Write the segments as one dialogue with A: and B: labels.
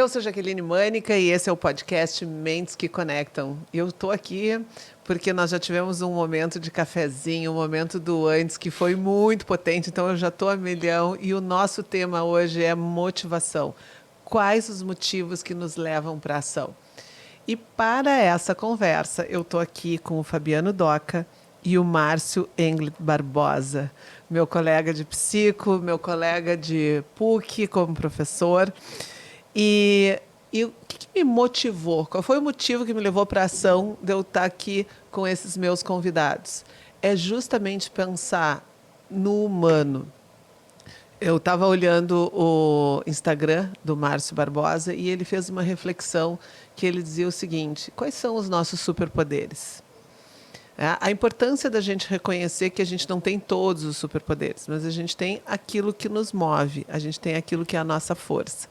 A: Eu sou Jaqueline Mânica e esse é o podcast Mentes que Conectam. Eu estou aqui porque nós já tivemos um momento de cafezinho, um momento do antes que foi muito potente, então eu já estou a milhão e o nosso tema hoje é motivação. Quais os motivos que nos levam para a ação? E para essa conversa, eu estou aqui com o Fabiano Doca e o Márcio Englert Barbosa, meu colega de psico, meu colega de PUC como professor. E o que me motivou? Qual foi o motivo que me levou para a ação de eu estar aqui com esses meus convidados? É justamente pensar no humano. Eu estava olhando o Instagram do Márcio Barbosa e ele fez uma reflexão que ele dizia o seguinte: quais são os nossos superpoderes? A importância da gente reconhecer que a gente não tem todos os superpoderes, mas a gente tem aquilo que nos move, a gente tem aquilo que é a nossa força.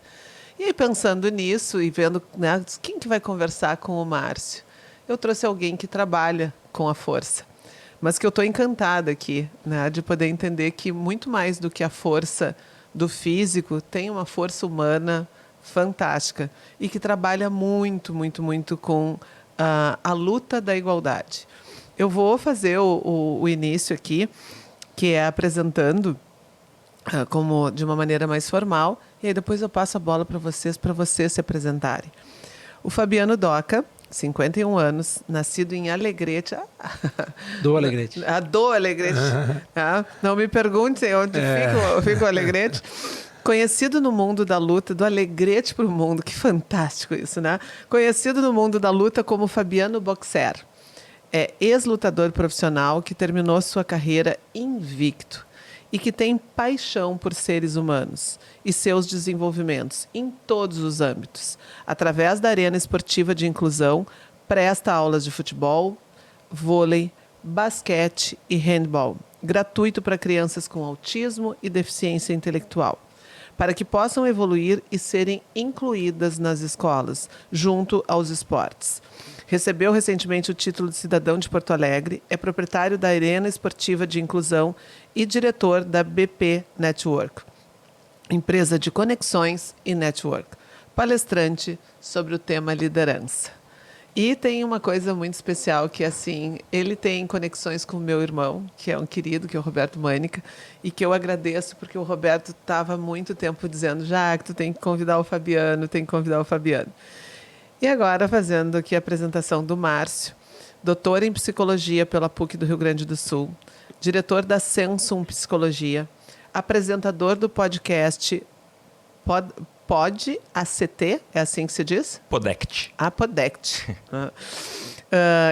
A: E aí, pensando nisso e vendo, né, quem que vai conversar com o Márcio, eu trouxe alguém que trabalha com a força, mas que eu estou encantada aqui, né, de poder entender que muito mais do que a força do físico, tem uma força humana fantástica e que trabalha muito, muito, muito com a luta da igualdade. Eu vou fazer o início aqui, que é apresentando como de uma maneira mais formal, e aí depois eu passo a bola para vocês se apresentarem. O Fabiano Doca, 51 anos, nascido em Alegrete.
B: Do Alegrete.
A: Do Alegrete. Não me perguntem onde fica o Alegrete. Conhecido no mundo da luta, do Alegrete para o mundo, que fantástico isso, né? Conhecido no mundo da luta como Fabiano Boxer. É ex-lutador profissional que terminou sua carreira invicto e que tem paixão por seres humanos e seus desenvolvimentos em todos os âmbitos. Através da Arena Esportiva de Inclusão, presta aulas de futebol, vôlei, basquete e handball, gratuito para crianças com autismo e deficiência intelectual, para que possam evoluir e serem incluídas nas escolas, junto aos esportes. Recebeu recentemente o título de cidadão de Porto Alegre, é proprietário da Arena Esportiva de Inclusão e diretor da BP Network, empresa de conexões e network, palestrante sobre o tema liderança. E tem uma coisa muito especial que, assim, ele tem conexões com o meu irmão, que é um querido, que é o Roberto Mânica, e que eu agradeço porque o Roberto estava há muito tempo dizendo: já que tu tem que convidar o Fabiano, tem que convidar o Fabiano. E agora, fazendo aqui a apresentação do Márcio, doutor em psicologia pela PUC do Rio Grande do Sul, diretor da Sensum Psicologia, apresentador do podcast Pod ACT, é assim que se diz?
C: Podect.
A: Podect.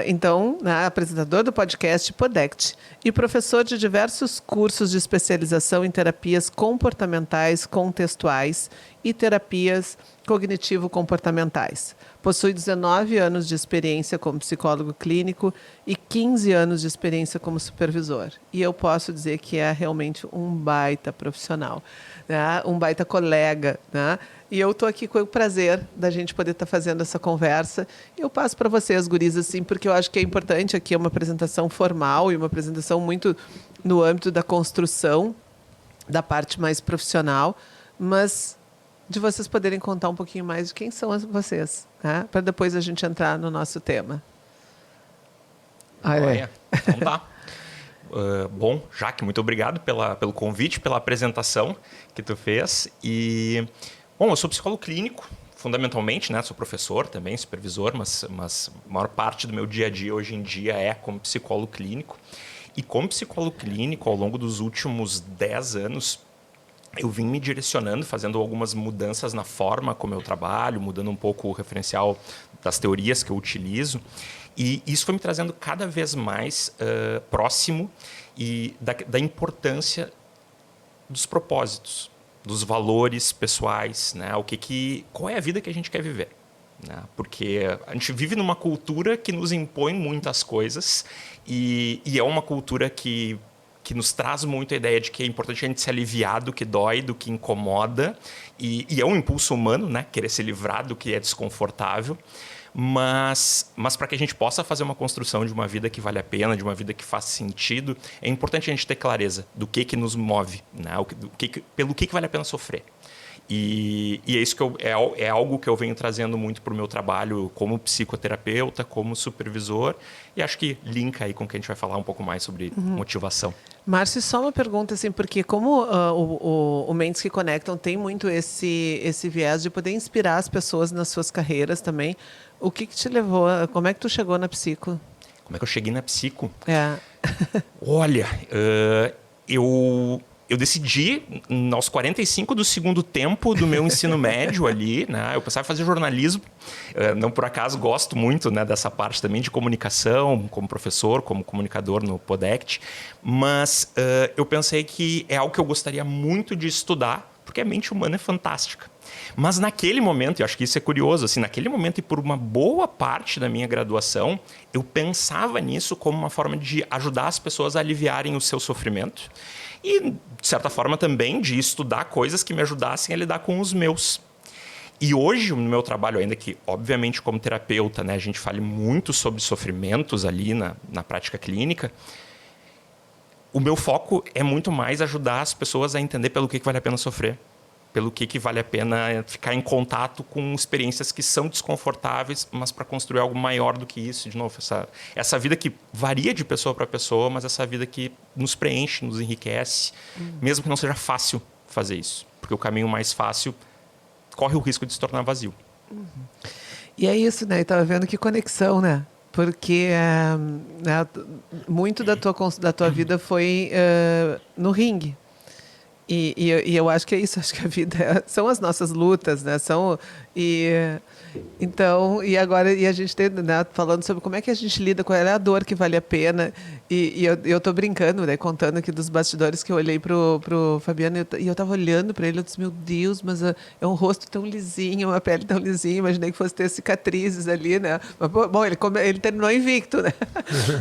A: Então, apresentador do podcast Podect e professor de diversos cursos de especialização em terapias comportamentais contextuais e terapias cognitivo-comportamentais. Possui 19 anos de experiência como psicólogo clínico e 15 anos de experiência como supervisor. E eu posso dizer que é realmente um baita profissional, né? Um baita colega, né? E eu estou aqui com o prazer da gente poder estar fazendo essa conversa. Eu passo para vocês, guris, assim, porque eu acho que é importante aqui uma apresentação formal e uma apresentação muito no âmbito da construção, da parte mais profissional, mas de vocês poderem contar um pouquinho mais de quem são vocês, né? Para depois a gente entrar no nosso tema.
C: Então tá. Bom, Jaque, muito obrigado pelo convite, pela apresentação que tu fez. E, bom, eu sou psicólogo clínico, fundamentalmente, né? Sou professor também, supervisor, mas a maior parte do meu dia a dia hoje em dia é como psicólogo clínico. E como psicólogo clínico, ao longo dos últimos 10 anos, eu vim me direcionando, fazendo algumas mudanças na forma como eu trabalho, mudando um pouco o referencial das teorias que eu utilizo. E isso foi me trazendo cada vez mais próximo e da importância dos propósitos, dos valores pessoais, né? Qual é a vida que a gente quer viver, né? Porque a gente vive numa cultura que nos impõe muitas coisas e é uma cultura que nos traz muito a ideia de que é importante a gente se aliviar do que dói, do que incomoda, e é um impulso humano, né? Querer se livrar do que é desconfortável, mas para que a gente possa fazer uma construção de uma vida que vale a pena, de uma vida que faz sentido, é importante a gente ter clareza do que nos move, né? Pelo que vale a pena sofrer. E é isso que é algo que eu venho trazendo muito para o meu trabalho como psicoterapeuta, como supervisor, e acho que linka aí com o que a gente vai falar um pouco mais sobre motivação.
A: Márcio, só uma pergunta, assim, porque como o Mentes que Conectam tem muito esse viés de poder inspirar as pessoas nas suas carreiras também, o que te levou, como é que tu chegou na psico?
C: Como é que eu cheguei na psico?
A: Olha,
C: eu decidi, aos 45 do segundo tempo do meu ensino médio ali, né? Eu pensava em fazer jornalismo. Não por acaso gosto muito, né, dessa parte também de comunicação, como professor, como comunicador no Podect. Mas eu pensei que é algo que eu gostaria muito de estudar, porque a mente humana é fantástica. Mas naquele momento, eu acho que isso é curioso, assim, naquele momento e por uma boa parte da minha graduação, eu pensava nisso como uma forma de ajudar as pessoas a aliviarem o seu sofrimento. E, de certa forma, também de estudar coisas que me ajudassem a lidar com os meus. E hoje, no meu trabalho, ainda que, obviamente, como terapeuta, né, a gente fale muito sobre sofrimentos ali na prática clínica, o meu foco é muito mais ajudar as pessoas a entender pelo que vale a pena sofrer. Pelo que vale a pena ficar em contato com experiências que são desconfortáveis, mas para construir algo maior do que isso. De novo, essa vida que varia de pessoa para pessoa, mas essa vida que nos preenche, nos enriquece, mesmo que não seja fácil fazer isso. Porque o caminho mais fácil corre o risco de se tornar vazio.
A: E é isso, né? Eu estava vendo que conexão, né? Porque né, muito da tua vida foi no ringue. E eu acho que é isso, acho que a vida são as nossas lutas, né? Então, e agora a gente tem, né, falando sobre como é que a gente lida com ela, é a dor que vale a pena. E eu tô brincando, né, contando aqui dos bastidores que eu olhei pro Fabiano e eu tava olhando para ele, eu disse, meu Deus, mas é um rosto tão lisinho, uma pele tão lisinha, imaginei que fosse ter cicatrizes ali, né? Mas, bom, ele terminou invicto, né?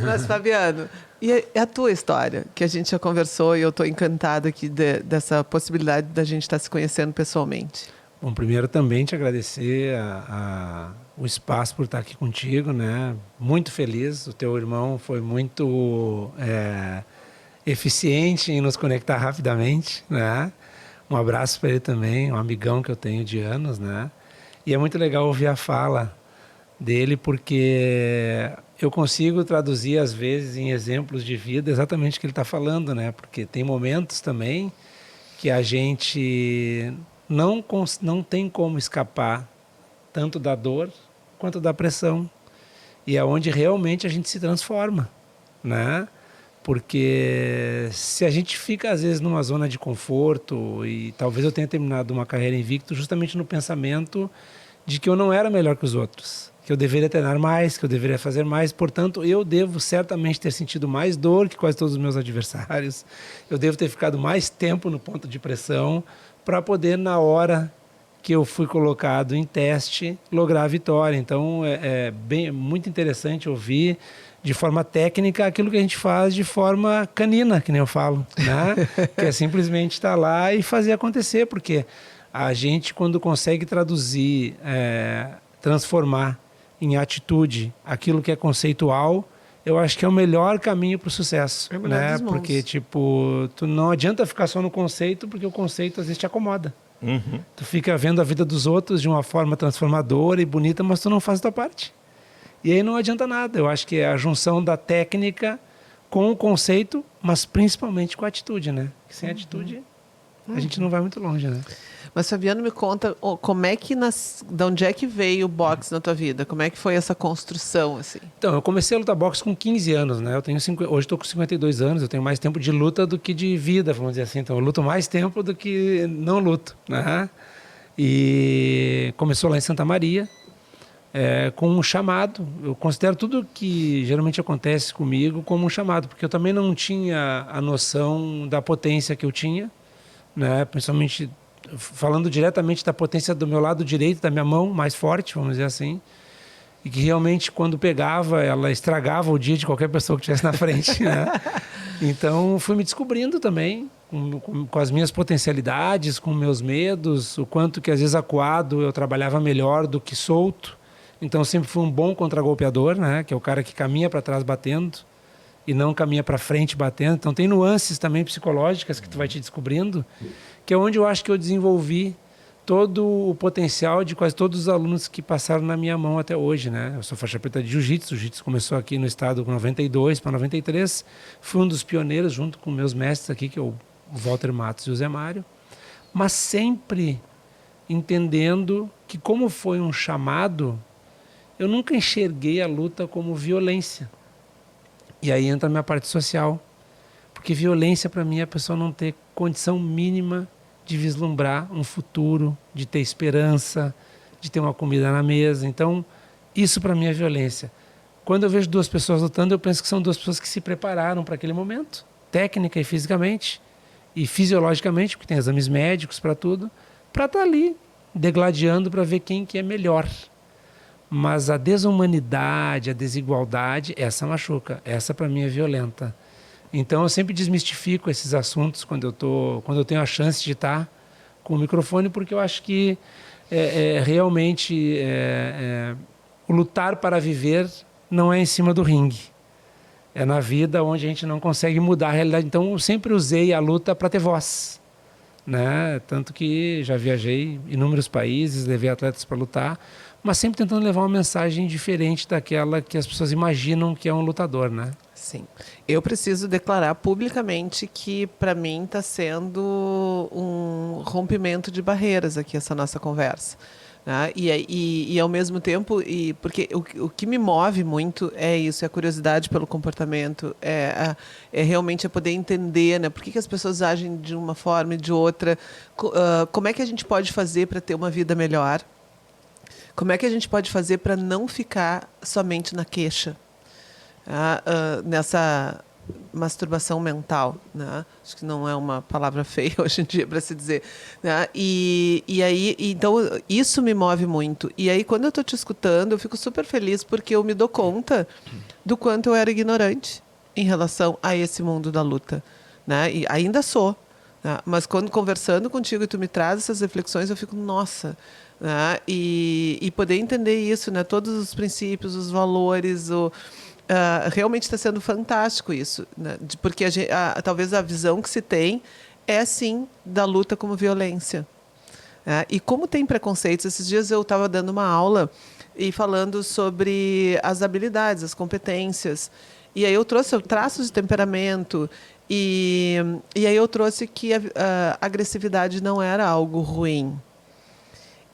A: Mas, Fabiano, e a tua história, que a gente já conversou e eu estou encantada aqui dessa possibilidade da gente estar se conhecendo pessoalmente.
B: Bom, primeiro também te agradecer o espaço por estar aqui contigo, né? Muito feliz, o teu irmão foi muito eficiente em nos conectar rapidamente, né? Um abraço para ele também, um amigão que eu tenho de anos, né? E é muito legal ouvir a fala dele, porque eu consigo traduzir às vezes em exemplos de vida exatamente o que ele está falando, né? Porque tem momentos também que a gente não tem como escapar tanto da dor quanto da pressão, e é onde realmente a gente se transforma, né? Porque se a gente fica às vezes numa zona de conforto, e talvez eu tenha terminado uma carreira invicto justamente no pensamento de que eu não era melhor que os outros, que eu deveria treinar mais, que eu deveria fazer mais, portanto, eu devo certamente ter sentido mais dor que quase todos os meus adversários, eu devo ter ficado mais tempo no ponto de pressão para poder, na hora que eu fui colocado em teste, lograr a vitória. Então, muito interessante ouvir de forma técnica aquilo que a gente faz de forma canina, que nem eu falo, né? Que é simplesmente estar lá e fazer acontecer, porque a gente, quando consegue traduzir, transformar em atitude aquilo que é conceitual, eu acho que é o melhor caminho para o sucesso, né? Porque, tipo, tu não adianta ficar só no conceito, porque o conceito às vezes te acomoda.
C: Uhum.
B: Tu fica vendo a vida dos outros de uma forma transformadora e bonita, mas tu não faz a tua parte. E aí não adianta nada. Eu acho que é a junção da técnica com o conceito, mas principalmente com a atitude, né? Sem atitude, a gente não vai muito longe, né?
A: Mas, Fabiano, me conta, como é que de onde é que veio o boxe na tua vida? Como é que foi essa construção, assim?
B: Então, eu comecei a lutar boxe com 15 anos, né? Hoje estou com 52 anos, eu tenho mais tempo de luta do que de vida, vamos dizer assim. Então, eu luto mais tempo do que não luto, né? E começou lá em Santa Maria, com um chamado. Eu considero tudo que geralmente acontece comigo como um chamado, porque eu também não tinha a noção da potência que eu tinha, né? Principalmente falando diretamente da potência do meu lado direito, da minha mão mais forte, vamos dizer assim, e que realmente quando pegava, ela estragava o dia de qualquer pessoa que estivesse na frente, né? Então fui me descobrindo também com as minhas potencialidades, com meus medos, o quanto que às vezes acuado eu trabalhava melhor do que solto. Então sempre fui um bom contragolpeador, né? Que é o cara que caminha para trás batendo e não caminha para frente batendo. Então tem nuances também psicológicas que tu vai te descobrindo, que é onde eu acho que eu desenvolvi todo o potencial de quase todos os alunos que passaram na minha mão até hoje, né? Eu sou faixa preta de jiu-jitsu. O jiu-jitsu começou aqui no estado com 92 para 93. Fui um dos pioneiros junto com meus mestres aqui, que é o Walter Matos e o Zé Mário. Mas sempre entendendo que, como foi um chamado, eu nunca enxerguei a luta como violência. E aí entra a minha parte social. Porque violência, para mim, é a pessoa não ter condição mínima de vislumbrar um futuro, de ter esperança, de ter uma comida na mesa. Então, isso para mim é violência. Quando eu vejo duas pessoas lutando, eu penso que são duas pessoas que se prepararam para aquele momento, técnica e fisicamente, e fisiologicamente, porque tem exames médicos para tudo, para estar ali, degladiando para ver quem que é melhor. Mas a desumanidade, a desigualdade, essa machuca. Essa para mim é violenta. Então eu sempre desmistifico esses assuntos quando eu tenho a chance de estar com o microfone, porque eu acho que realmente o lutar para viver não é em cima do ringue. É na vida onde a gente não consegue mudar a realidade. Então eu sempre usei a luta para ter voz, né? Tanto que já viajei em inúmeros países, levei atletas para lutar, mas sempre tentando levar uma mensagem diferente daquela que as pessoas imaginam que é um lutador, né?
A: Sim. Eu preciso declarar publicamente que, para mim, está sendo um rompimento de barreiras aqui, essa nossa conversa. Né? E, ao mesmo tempo, porque o que me move muito é isso, é a curiosidade pelo comportamento, é realmente poder entender, né, por que as pessoas agem de uma forma e de outra, como é que a gente pode fazer para ter uma vida melhor, como é que a gente pode fazer para não ficar somente na queixa. Nessa masturbação mental, né? Acho que não é uma palavra feia hoje em dia para se dizer, né? E aí, então, isso me move muito. E aí, quando eu estou te escutando, eu fico super feliz porque eu me dou conta do quanto eu era ignorante em relação a esse mundo da luta, né? E ainda sou, né? Mas quando conversando contigo e tu me traz essas reflexões, eu fico, nossa, né? E poder entender isso, né? Todos os princípios, os valores, realmente está sendo fantástico isso, né? Porque talvez a visão que se tem é, sim, da luta como violência. E como tem preconceitos, esses dias eu estava dando uma aula e falando sobre as habilidades, as competências. E aí eu trouxe traços de temperamento e aí eu trouxe que a agressividade não era algo ruim.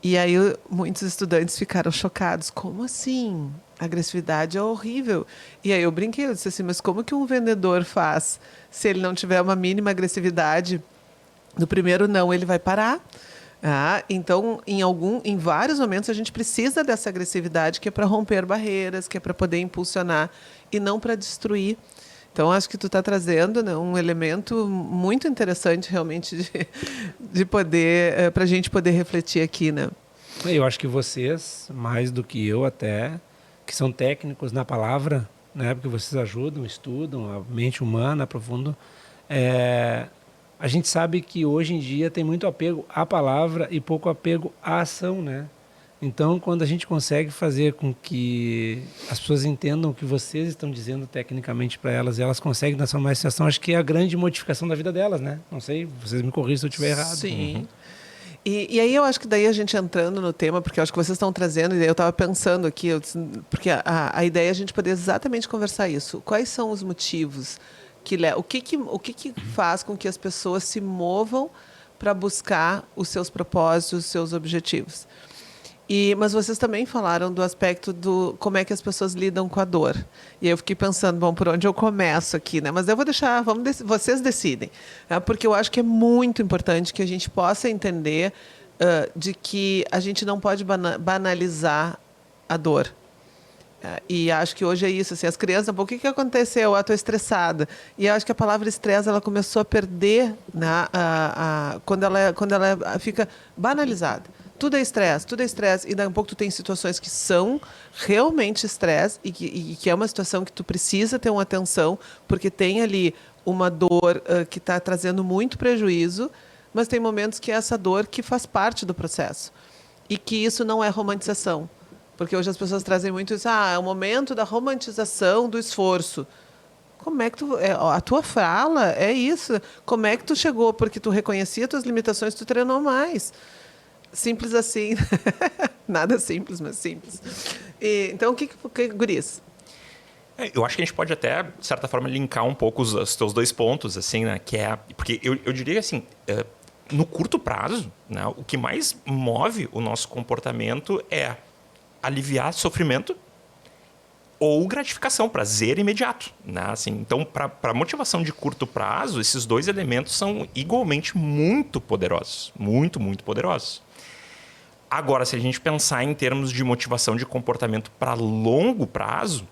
A: E aí muitos estudantes ficaram chocados. Como assim? A agressividade é horrível. E aí eu brinquei, eu disse assim, mas como que um vendedor faz se ele não tiver uma mínima agressividade? No primeiro não, ele vai parar. Então, em vários momentos, a gente precisa dessa agressividade que é para romper barreiras, que é para poder impulsionar e não para destruir. Então, acho que tu está trazendo, né, um elemento muito interessante, realmente, de poder, para a gente poder refletir aqui, né?
B: Eu acho que vocês, mais do que eu até, que são técnicos na palavra, né, porque vocês ajudam, estudam a mente humana, aprofundam, a gente sabe que hoje em dia tem muito apego à palavra e pouco apego à ação, né? Então, quando a gente consegue fazer com que as pessoas entendam o que vocês estão dizendo tecnicamente para elas, e elas conseguem transformar essa situação, acho que é a grande modificação da vida delas, né? Não sei, vocês me corrigem se eu estiver errado.
A: Sim. Uhum. E aí eu acho que daí a gente entrando no tema, porque eu acho que vocês estão trazendo, e eu estava pensando aqui, porque a ideia é a gente poder exatamente conversar isso. Quais são os motivos? O que faz com que as pessoas se movam para buscar os seus propósitos, os seus objetivos? Mas vocês também falaram do aspecto do como é que as pessoas lidam com a dor. E eu fiquei pensando, bom, por onde eu começo aqui, né? Mas eu vou deixar, vocês decidem. Porque eu acho que é muito importante que a gente possa entender de que a gente não pode banalizar a dor. E acho que hoje é isso, assim, as crianças, o que aconteceu? Estou estressada. E eu acho que a palavra estresse, ela começou a perder, né, quando ela fica banalizada. Tudo é estresse. E daí um pouco tu tem situações que são realmente estresse e que é uma situação que tu precisa ter uma atenção, porque tem ali uma dor que está trazendo muito prejuízo, mas tem momentos que é essa dor que faz parte do processo. E que isso não é romantização. Porque hoje as pessoas trazem muito isso, é o momento da romantização do esforço. Como é que a tua fala é isso. Como é que tu chegou? Porque tu reconhecia as tuas limitações, tu treinou mais. Simples assim. Nada simples, mas simples. Então, o que guris?
C: Eu acho que a gente pode até, de certa forma, linkar um pouco os teus dois pontos, assim, né? Que é... Porque eu diria assim, no curto prazo, né, o que mais move o nosso comportamento é aliviar sofrimento ou gratificação, prazer imediato, né? Assim, então, para motivação de curto prazo, esses dois elementos são igualmente muito poderosos. Muito, muito poderosos. Agora, se a gente pensar em termos de motivação de comportamento para longo prazo,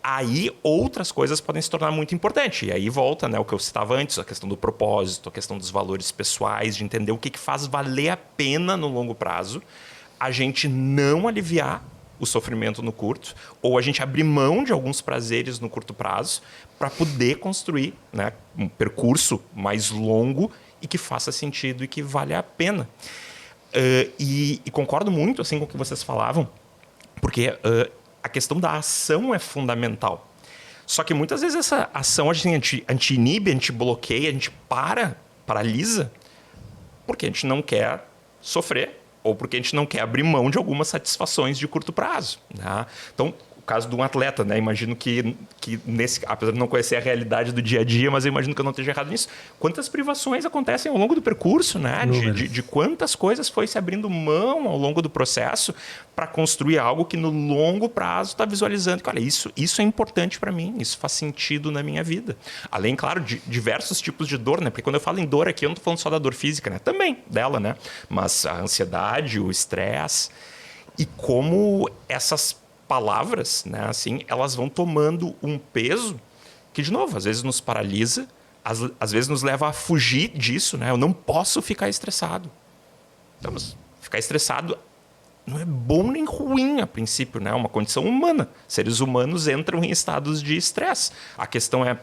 C: aí outras coisas podem se tornar muito importantes. E aí volta, né, o que eu citava antes, a questão do propósito, a questão dos valores pessoais, de entender o que faz valer a pena no longo prazo, a gente não aliviar o sofrimento no curto, ou a gente abrir mão de alguns prazeres no curto prazo para poder construir, né, um percurso mais longo e que faça sentido e que valha a pena. E concordo muito assim, com o que vocês falavam, porque a questão da ação é fundamental. Só que muitas vezes essa ação a gente inibe, a gente bloqueia, a gente paralisa, porque a gente não quer sofrer ou porque a gente não quer abrir mão de algumas satisfações de curto prazo, né? Então, o caso de um atleta, né? Imagino que apesar de não conhecer a realidade do dia a dia, mas eu imagino que eu não esteja errado nisso. Quantas privações acontecem ao longo do percurso, né? De quantas coisas foi se abrindo mão ao longo do processo para construir algo que no longo prazo está visualizando que, olha, isso é importante para mim, isso faz sentido na minha vida. Além, claro, de diversos tipos de dor, né? Porque quando eu falo em dor aqui, eu não estou falando só da dor física, né? Também dela, né? Mas a ansiedade, o estresse e como essas palavras, né, assim, elas vão tomando um peso que, de novo, às vezes nos paralisa, às vezes nos leva a fugir disso, né? Eu não posso ficar estressado. Então, mas ficar estressado não é bom nem ruim a princípio, né? É uma condição humana. Seres humanos entram em estados de estresse. A questão é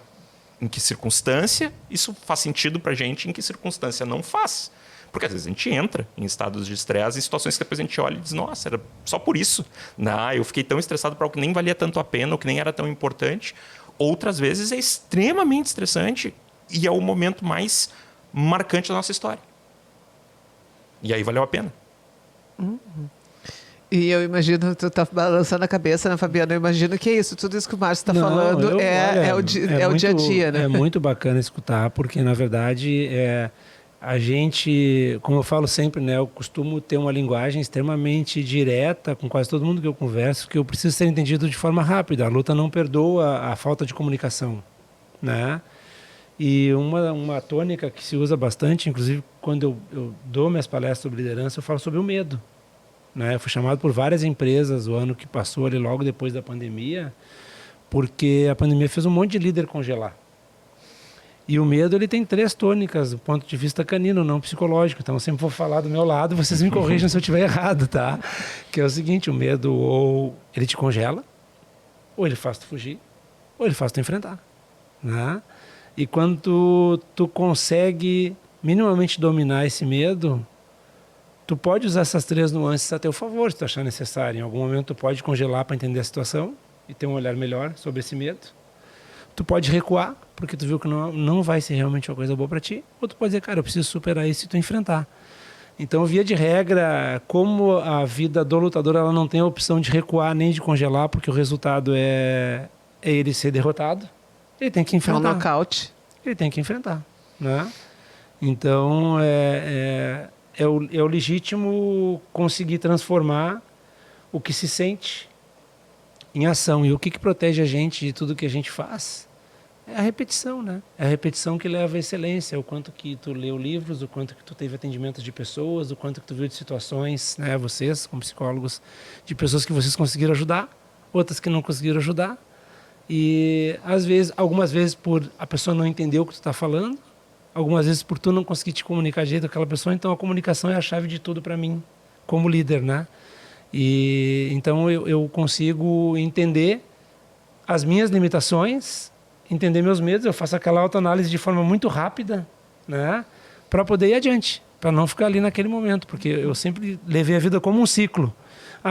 C: em que circunstância isso faz sentido pra gente, em que circunstância não faz. Porque às vezes a gente entra em estados de estresse, em situações que depois a gente olha e diz, nossa, era só por isso. Não, eu fiquei tão estressado para algo que nem valia tanto a pena, ou que nem era tão importante. Outras vezes é extremamente estressante e é o momento mais marcante da nossa história. E aí valeu a pena.
A: E eu imagino, tu tá balançando a cabeça, né, Fabiana? Eu imagino que é isso, tudo isso que o Márcio está falando é o dia a dia, né?
B: É muito bacana escutar, porque, na verdade, a gente, como eu falo sempre, né, eu costumo ter uma linguagem extremamente direta com quase todo mundo que eu converso, que eu preciso ser entendido de forma rápida. A luta não perdoa a falta de comunicação, né? E uma tônica que se usa bastante, inclusive quando eu dou minhas palestras sobre liderança, eu falo sobre o medo, né? Eu fui chamado por várias empresas o ano que passou ali logo depois da pandemia, porque a pandemia fez um monte de líder congelar. E o medo, ele tem 3 tônicas do ponto de vista canino, não psicológico. Então eu sempre vou falar do meu lado, vocês me corrijam se eu estiver errado, tá? Que é o seguinte, o medo ou ele te congela, ou ele faz tu fugir, ou ele faz tu enfrentar, né? E quando tu consegue minimamente dominar esse medo, tu pode usar essas 3 nuances a teu favor, se tu achar necessário. Em algum momento tu pode congelar para entender a situação e ter um olhar melhor sobre esse medo. Tu pode recuar, porque tu viu que não vai ser realmente uma coisa boa para ti. Ou tu pode dizer, cara, eu preciso superar isso e tu enfrentar. Então, via de regra, como a vida do lutador ela não tem a opção de recuar nem de congelar, porque o resultado é ele ser derrotado, ele tem que enfrentar.
A: É um nocaute.
B: Ele tem que enfrentar, né? Então, é o legítimo conseguir transformar o que se sente em ação. E o que protege a gente de tudo que a gente faz é a repetição, né? É a repetição que leva à excelência. O quanto que tu leu livros, o quanto que tu teve atendimentos de pessoas, o quanto que tu viu de situações, né? Vocês, como psicólogos, de pessoas que vocês conseguiram ajudar, outras que não conseguiram ajudar. E, às vezes, algumas vezes por a pessoa não entender o que tu está falando, algumas vezes por tu não conseguir te comunicar direito com aquela pessoa. Então, a comunicação é a chave de tudo para mim, como líder, né? E então eu consigo entender as minhas limitações, entender meus medos, eu faço aquela autoanálise de forma muito rápida, né, para poder ir adiante, para não ficar ali naquele momento, porque eu sempre levei a vida como um ciclo.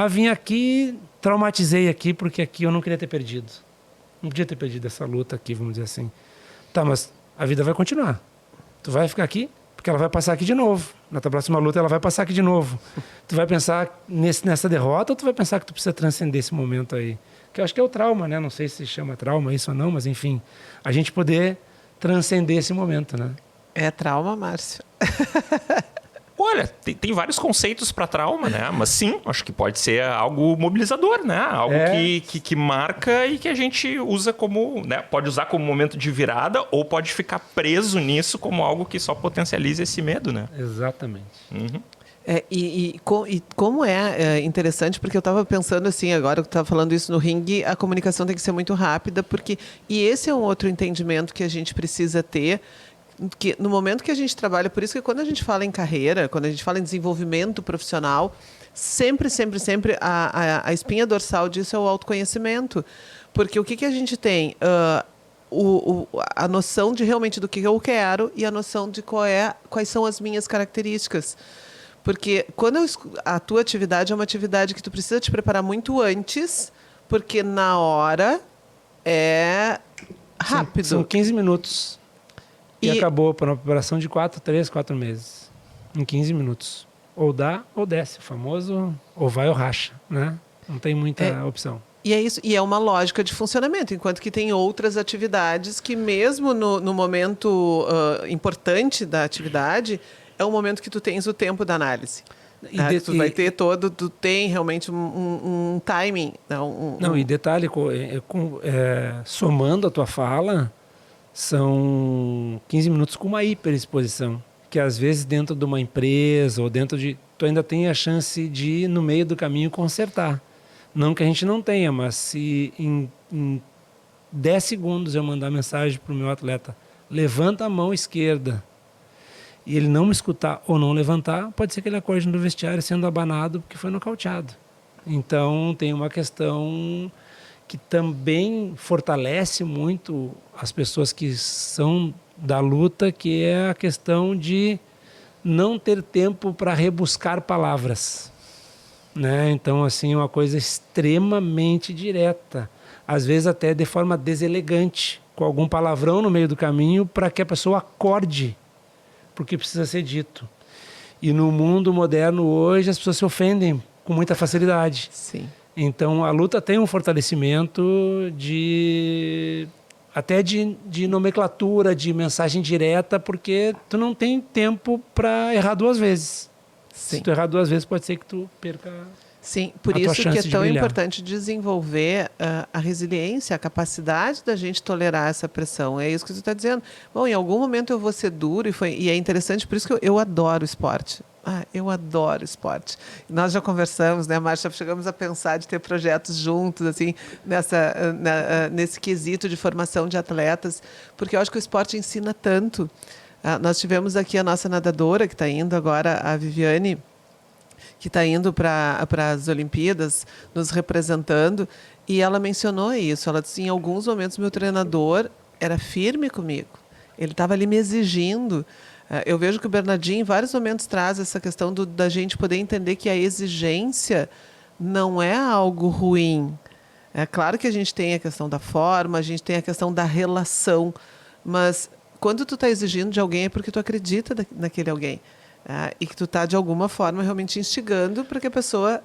B: Vim aqui, traumatizei aqui, porque aqui eu não queria ter perdido. Não podia ter perdido essa luta aqui, vamos dizer assim. Tá, mas a vida vai continuar. Tu vai ficar aqui Porque ela vai passar aqui de novo. Na tua próxima luta, ela vai passar aqui de novo. Tu vai pensar nessa derrota ou tu vai pensar que tu precisa transcender esse momento aí? Que eu acho que é o trauma, né? Não sei se chama trauma isso ou não, mas enfim, a gente poder transcender esse momento, né?
A: É trauma, Márcio?
C: Olha, tem vários conceitos para trauma, né? Mas sim, acho que pode ser algo mobilizador, né? Algo que marca e que a gente usa como, né? Pode usar como momento de virada ou pode ficar preso nisso como algo que só potencializa esse medo, né?
B: Exatamente.
C: Uhum.
A: E como é interessante, porque eu estava pensando assim, agora que eu estava falando isso no ringue, a comunicação tem que ser muito rápida, e esse é um outro entendimento que a gente precisa ter, que no momento que a gente trabalha, por isso que quando a gente fala em carreira, quando a gente fala em desenvolvimento profissional, sempre a espinha dorsal disso é o autoconhecimento. Porque o que a gente tem? A noção de realmente do que eu quero e a noção de quais são as minhas características. Porque quando a tua atividade é uma atividade que tu precisa te preparar muito antes, porque na hora é rápido.
B: São 15 minutos. E acabou para uma preparação de 3, 4 meses. Em 15 minutos. Ou dá ou desce. O famoso ou vai ou racha, né? Não tem muita opção.
A: E é isso, e é uma lógica de funcionamento, enquanto que tem outras atividades que mesmo no momento importante da atividade, é o momento que tu tens o tempo da análise. Tu vai ter tu tem realmente um timing.
B: Não, e detalhe, somando a tua fala, são 15 minutos com uma hiperexposição, que às vezes dentro de uma empresa ou tu ainda tem a chance de, no meio do caminho, consertar. Não que a gente não tenha, mas se em 10 segundos eu mandar mensagem para o meu atleta, levanta a mão esquerda, e ele não me escutar ou não levantar, pode ser que ele acorde no vestiário sendo abanado porque foi nocauteado. Então tem uma questão que também fortalece muito as pessoas que são da luta, que é a questão de não ter tempo para rebuscar palavras, né? Então, assim, uma coisa extremamente direta, às vezes até de forma deselegante, com algum palavrão no meio do caminho para que a pessoa acorde porque precisa ser dito. E no mundo moderno hoje as pessoas se ofendem com muita facilidade.
A: Sim.
B: Então a luta tem um fortalecimento até de nomenclatura, de mensagem direta, porque tu não tem tempo para errar 2 vezes.
A: Sim.
B: Se tu errar 2 vezes, pode ser que tu perca.
A: Sim, por isso que é tão importante desenvolver a resiliência, a capacidade da gente tolerar essa pressão. É isso que você está dizendo. Bom, em algum momento eu vou ser duro e é interessante, por isso que eu adoro esporte. Eu adoro esporte. Nós já conversamos, né, Márcia? Já chegamos a pensar de ter projetos juntos, assim, nesse quesito de formação de atletas, porque eu acho que o esporte ensina tanto. Nós tivemos aqui a nossa nadadora, que está indo agora, a Viviane, que está indo para as Olimpíadas, nos representando, e ela mencionou isso. Ela disse, em alguns momentos, meu treinador era firme comigo. Ele estava ali me exigindo. Eu vejo que o Bernardinho, em vários momentos, traz essa questão da gente poder entender que a exigência não é algo ruim. É claro que a gente tem a questão da forma, a gente tem a questão da relação, mas quando tu está exigindo de alguém é porque tu acredita naquele alguém. E que tu está, de alguma forma, realmente instigando para que a pessoa...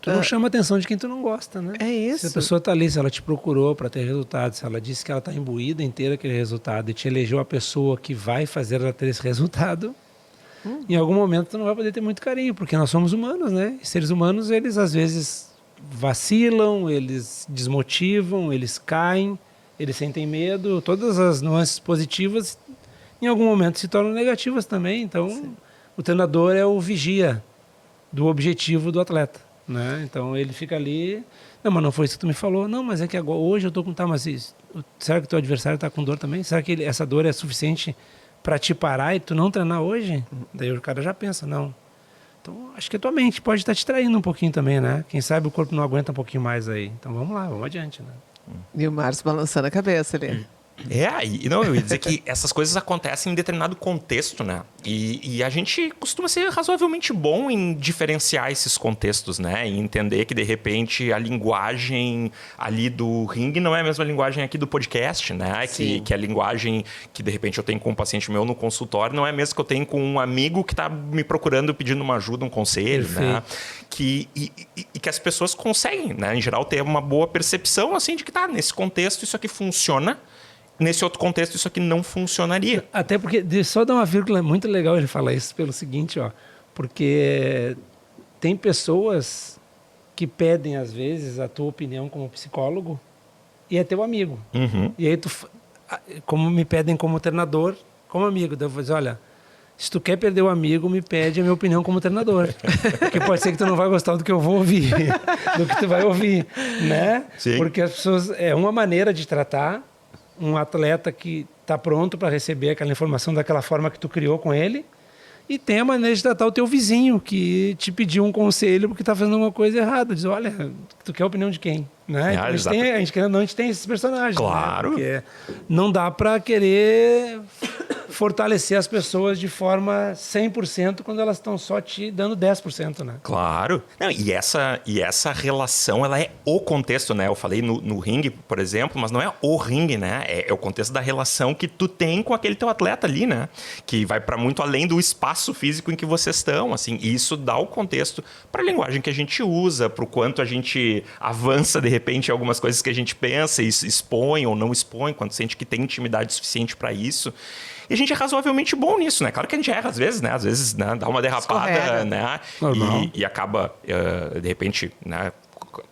B: Tu não chama a atenção de quem tu não gosta, né?
A: É isso.
B: Se a pessoa está ali, se ela te procurou para ter resultado, se ela disse que ela está imbuída inteira aquele resultado e te elegeu a pessoa que vai fazer ela ter esse resultado, em algum momento tu não vai poder ter muito carinho, porque nós somos humanos, né? E seres humanos, eles às vezes vacilam, eles desmotivam, eles caem, eles sentem medo, todas as nuances positivas em algum momento se tornam negativas também, então... Sim. O treinador é o vigia do objetivo do atleta, né? Então ele fica ali, não, mas não foi isso que tu me falou, não, mas é que agora, hoje eu estou com, será que o teu adversário está com dor também? Será que essa dor é suficiente para te parar e tu não treinar hoje? Daí o cara já pensa, não. Então acho que a tua mente pode estar te traindo um pouquinho também, né? Quem sabe o corpo não aguenta um pouquinho mais aí. Então vamos lá, vamos adiante, né?
A: E o Márcio balançando a cabeça ali.
C: Não, eu ia dizer que essas coisas acontecem em determinado contexto, né? E a gente costuma ser razoavelmente bom em diferenciar esses contextos, né? E entender que, de repente, a linguagem ali do ringue não é a mesma linguagem aqui do podcast, né? Que a linguagem que, de repente, eu tenho com um paciente meu no consultório não é a mesma que eu tenho com um amigo que está me procurando, pedindo uma ajuda, um conselho, né? Que as pessoas conseguem, né? Em geral, ter uma boa percepção, assim, de que nesse contexto isso aqui funciona. Nesse outro contexto, isso aqui não funcionaria.
B: Até porque, só dar uma vírgula, muito legal ele falar isso pelo seguinte, ó, porque tem pessoas que pedem, às vezes, a tua opinião como psicólogo e é teu amigo.
C: Uhum.
B: E aí, como me pedem como treinador, como amigo, daí eu vou dizer, olha, se tu quer perder o amigo, me pede a minha opinião como treinador. Porque pode ser que tu não vai gostar do que eu vou ouvir, do que tu vai ouvir, né?
C: Sim.
B: Porque as pessoas, é uma maneira de tratar um atleta que está pronto para receber aquela informação daquela forma que tu criou com ele, e tem a maneira de tratar o teu vizinho que te pediu um conselho porque está fazendo alguma coisa errada. Diz, olha, tu quer a opinião de quem? Né? Então, a gente tem esses personagens.
C: Claro.
B: Né? Porque não dá para querer fortalecer as pessoas de forma 100% quando elas estão só te dando 10%, né?
C: Claro. Não, e essa relação, ela é o contexto, né? Eu falei no ringue, por exemplo, mas não é o ringue, né? É o contexto da relação que tu tem com aquele teu atleta ali, né? Que vai para muito além do espaço físico em que vocês estão, assim. E isso dá o contexto para a linguagem que a gente usa, para o quanto a gente avança, de repente, em algumas coisas que a gente pensa e expõe ou não expõe, quando sente que tem intimidade suficiente para isso. E a gente é razoavelmente bom nisso, né? Claro que a gente erra às vezes, né? Às vezes, né, dá uma derrapada,
A: Escorrega.
C: né? E acaba, de repente, né,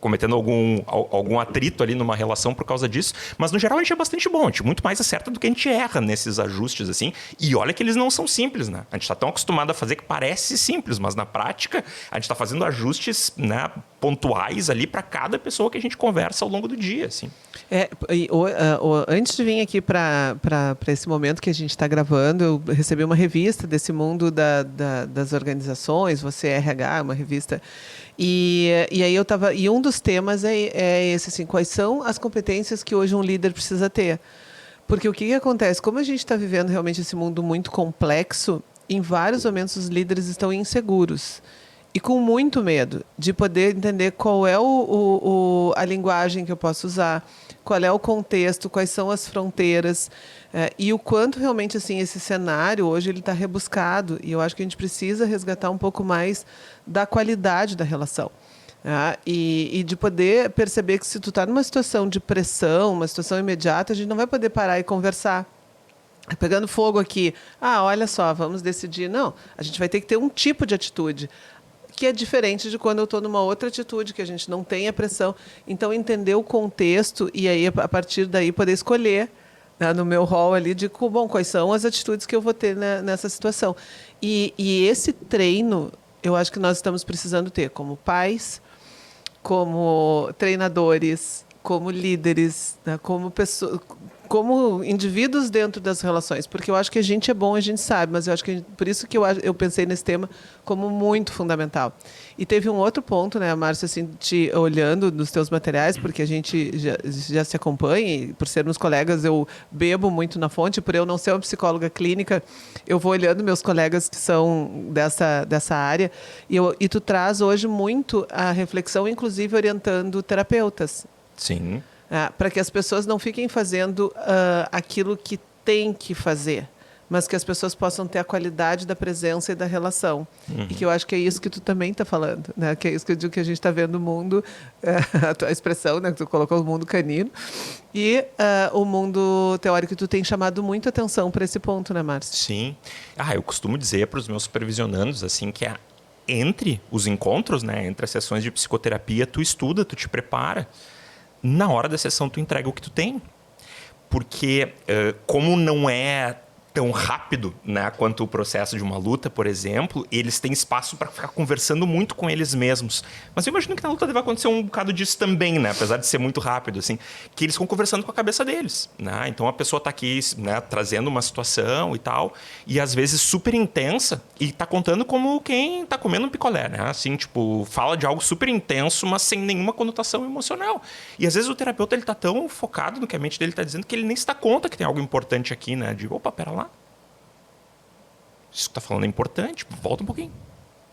C: cometendo algum atrito ali numa relação por causa disso. Mas, no geral, a gente é bastante bom. A gente muito mais acerta do que a gente erra nesses ajustes, assim. E olha que eles não são simples, né? A gente está tão acostumado a fazer que parece simples, mas, na prática, a gente está fazendo ajustes, né, pontuais ali para cada pessoa que a gente conversa ao longo do dia, assim.
A: Antes de vir aqui para esse momento que a gente está gravando, eu recebi uma revista desse mundo das organizações, Você é RH, uma revista. E aí e um dos temas é esse, assim, quais são as competências que hoje um líder precisa ter? Porque o que acontece? Como a gente está vivendo realmente esse mundo muito complexo, em vários momentos os líderes estão inseguros e com muito medo de poder entender qual é a linguagem que eu posso usar, qual é o contexto, quais são as fronteiras, e o quanto realmente, assim, esse cenário hoje ele está rebuscado, e eu acho que a gente precisa resgatar um pouco mais da qualidade da relação. E de poder perceber que se tu está numa situação de pressão, uma situação imediata, a gente não vai poder parar e conversar. Pegando fogo aqui, olha só, vamos decidir. Não, a gente vai ter que ter um tipo de atitude que é diferente de quando eu estou numa outra atitude, que a gente não tem a pressão. Então, entender o contexto e aí, a partir daí, poder escolher, né, no meu rol ali, de quais são as atitudes que eu vou ter, né, nessa situação. E esse treino, eu acho que nós estamos precisando ter como pais, como treinadores, como líderes, né, como pessoas, como indivíduos dentro das relações, porque eu acho que a gente é bom, a gente sabe, mas eu acho que por isso que eu pensei nesse tema como muito fundamental. E teve um outro ponto, né, Márcia, assim, olhando nos teus materiais, porque a gente já se acompanha, e por sermos colegas eu bebo muito na fonte, por eu não ser uma psicóloga clínica, eu vou olhando meus colegas que são dessa área, e tu traz hoje muito a reflexão, inclusive orientando terapeutas.
C: Sim.
A: Para que as pessoas não fiquem fazendo aquilo que tem que fazer, mas que as pessoas possam ter a qualidade da presença e da relação. Uhum. E que eu acho que é isso que tu também está falando, né? Que é isso que eu digo, que a gente está vendo o mundo, a tua expressão, né? Que tu colocou o mundo canino, e o mundo teórico, que tu tem chamado muito atenção para esse ponto, né, Márcio?
C: Sim. Eu costumo dizer para os meus supervisionandos, assim, que entre os encontros, né? Entre as sessões de psicoterapia, tu estuda, tu te prepara. Na hora da sessão, tu entrega o que tu tem. Porque, como não é tão rápido, né, quanto o processo de uma luta, por exemplo, eles têm espaço para ficar conversando muito com eles mesmos. Mas eu imagino que na luta deve acontecer um bocado disso também, né, apesar de ser muito rápido, assim, que eles ficam conversando com a cabeça deles, né? Então a pessoa tá aqui, né, trazendo uma situação e tal, e às vezes super intensa, e tá contando como quem tá comendo um picolé, né? Assim, tipo, fala de algo super intenso, mas sem nenhuma conotação emocional. E às vezes o terapeuta, ele tá tão focado no que a mente dele tá dizendo que ele nem se dá conta que tem algo importante aqui, né? De, opa, pera lá. Isso que tá falando é importante, volta um pouquinho.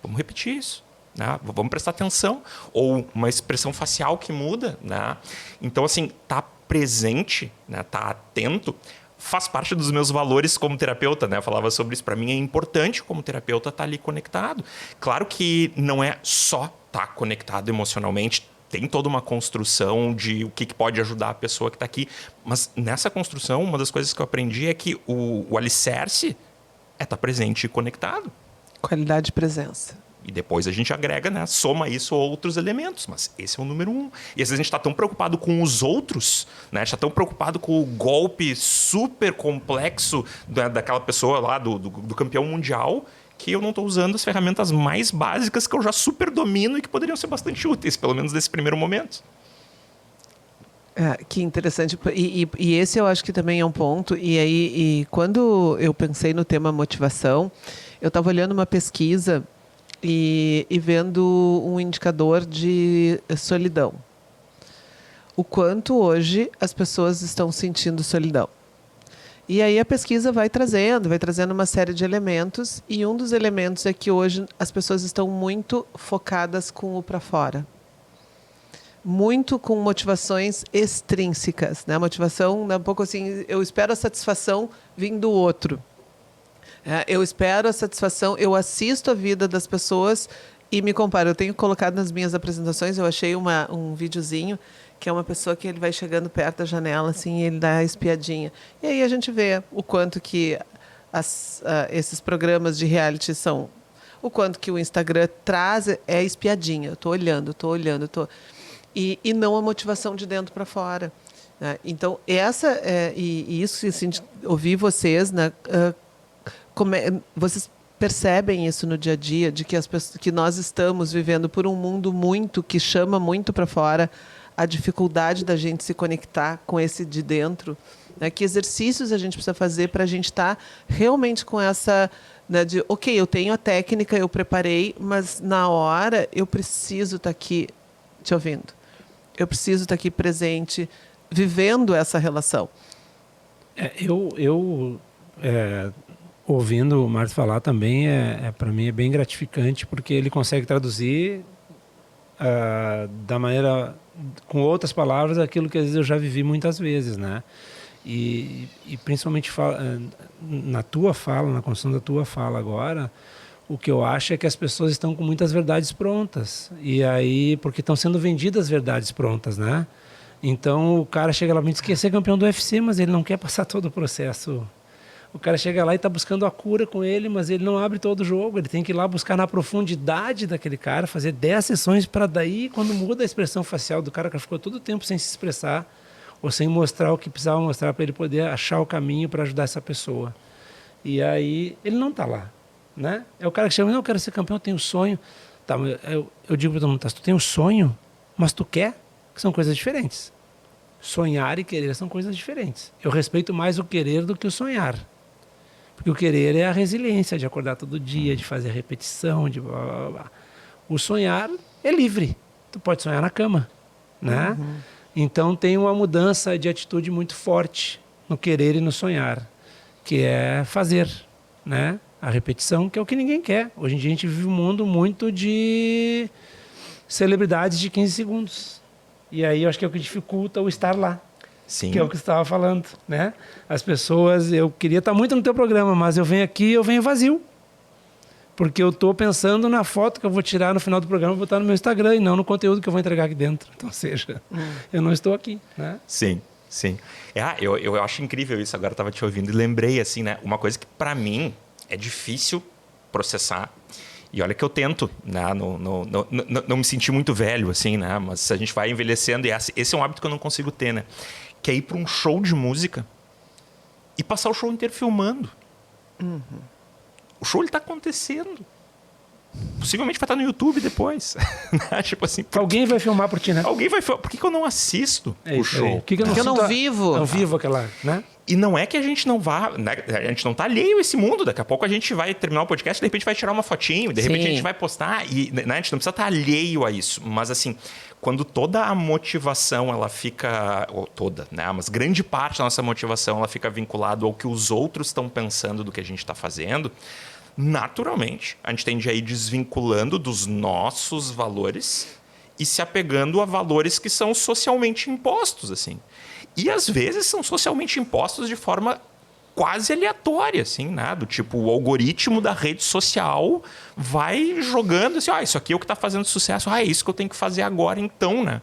C: Vamos repetir isso, né? Vamos prestar atenção. Ou uma expressão facial que muda, né? Então, assim, tá presente, né? Tá atento, faz parte dos meus valores como terapeuta, né? Eu falava sobre isso. Para mim é importante como terapeuta estar ali conectado. Claro que não é só estar conectado emocionalmente. Tem toda uma construção de o que pode ajudar a pessoa que está aqui. Mas nessa construção, uma das coisas que eu aprendi é que o alicerce é estar presente e conectado.
A: Qualidade de presença.
C: E depois a gente agrega, né? Soma isso a outros elementos. Mas esse é o número 1. E às vezes a gente está tão preocupado com os outros, né? A gente está tão preocupado com o golpe super complexo daquela pessoa lá, do campeão mundial, que eu não estou usando as ferramentas mais básicas que eu já super domino e que poderiam ser bastante úteis, pelo menos nesse primeiro momento.
A: Que interessante. E esse eu acho que também é um ponto. E quando eu pensei no tema motivação, eu estava olhando uma pesquisa e vendo um indicador de solidão. O quanto hoje as pessoas estão sentindo solidão. E aí a pesquisa vai trazendo uma série de elementos, e um dos elementos é que hoje as pessoas estão muito focadas com o para fora. Muito com motivações extrínsecas, né? Motivação, um pouco assim, eu espero a satisfação vindo do outro. Eu espero a satisfação, eu assisto a vida das pessoas e me comparo. Eu tenho colocado nas minhas apresentações, eu achei um videozinho que é uma pessoa que ele vai chegando perto da janela, assim, e ele dá a espiadinha. E aí a gente vê o quanto que esses programas de reality são, o quanto que o Instagram traz é espiadinha. Eu estou olhando. E não a motivação de dentro para fora, né? Então, isso, assim, de ouvir vocês, né, vocês percebem isso no dia a dia, de que nós estamos vivendo por um mundo que chama muito para fora, a dificuldade da gente se conectar com esse de dentro, né? Que exercícios a gente precisa fazer para a gente estar realmente com essa, né, de, ok, eu tenho a técnica, eu preparei, mas na hora eu preciso estar aqui te ouvindo. Eu preciso estar aqui presente, vivendo essa relação.
B: Ouvindo o Márcio falar também, para mim é bem gratificante, porque ele consegue traduzir da maneira, com outras palavras, aquilo que às vezes eu já vivi muitas vezes, né? E principalmente na tua fala, na construção da tua fala agora, o que eu acho é que as pessoas estão com muitas verdades prontas. E aí, porque estão sendo vendidas verdades prontas, né? Então o cara chega lá e diz que quer ser campeão do UFC, mas ele não quer passar todo o processo. O cara chega lá e está buscando a cura com ele, mas ele não abre todo o jogo. Ele tem que ir lá buscar na profundidade daquele cara, fazer 10 sessões para daí, quando muda a expressão facial do cara, que ficou todo o tempo sem se expressar, ou sem mostrar o que precisava mostrar para ele poder achar o caminho para ajudar essa pessoa. E aí ele não está lá, né? É o cara que chama, não, eu quero ser campeão, eu tenho sonho. Tá, eu digo para todo mundo, tá, tu tem um sonho, mas tu quer, que são coisas diferentes. Sonhar e querer são coisas diferentes. Eu respeito mais o querer do que o sonhar. Porque o querer é a resiliência de acordar todo dia, de fazer a repetição, de blá, blá, blá. O sonhar é livre. Tu pode sonhar na cama, né? Uhum. Então tem uma mudança de atitude muito forte no querer e no sonhar, que é fazer, né? A repetição, que é o que ninguém quer. Hoje em dia a gente vive um mundo muito de celebridades de 15 segundos. E aí eu acho que é o que dificulta o estar lá. Sim. Que é o que você estava falando, né? As pessoas, eu queria estar muito no teu programa, mas eu venho aqui, eu venho vazio. Porque eu estou pensando na foto que eu vou tirar no final do programa e botar no meu Instagram, e não no conteúdo que eu vou entregar aqui dentro. Então, ou seja, eu não estou aqui, né?
C: Sim, sim. Eu acho incrível isso, agora eu estava te ouvindo e lembrei, assim, né? Uma coisa que para mim é difícil processar. E olha que eu tento, né? Não me sentir muito velho, assim, né? Mas a gente vai envelhecendo, e esse é um hábito que eu não consigo ter, né? Que é ir para um show de música e passar o show inteiro filmando. O show, ele tá acontecendo. Possivelmente vai estar no YouTube depois. Tipo assim,
B: Alguém vai filmar por ti, né?
C: alguém vai filmar. Por que eu não assisto o show?
B: Por que eu
A: Porque eu não
B: sinto
A: vivo.
B: Não vivo aquela, né?
C: E não é que a gente não vá, né? A gente não tá alheio a esse mundo. Daqui a pouco a gente vai terminar o podcast, de repente vai tirar uma fotinho, de repente
A: Sim.
C: a gente vai postar e, né, a gente não precisa estar alheio a isso. Mas assim, quando toda a motivação ela fica, ou toda, né? Mas grande parte da nossa motivação ela fica vinculada ao que os outros estão pensando do que a gente está fazendo, naturalmente a gente tende a ir desvinculando dos nossos valores e se apegando a valores que são socialmente impostos, assim. E às vezes são socialmente impostos de forma quase aleatória, assim, né? Do tipo, o algoritmo da rede social vai jogando assim, isso aqui é o que está fazendo sucesso, é isso que eu tenho que fazer agora então, né?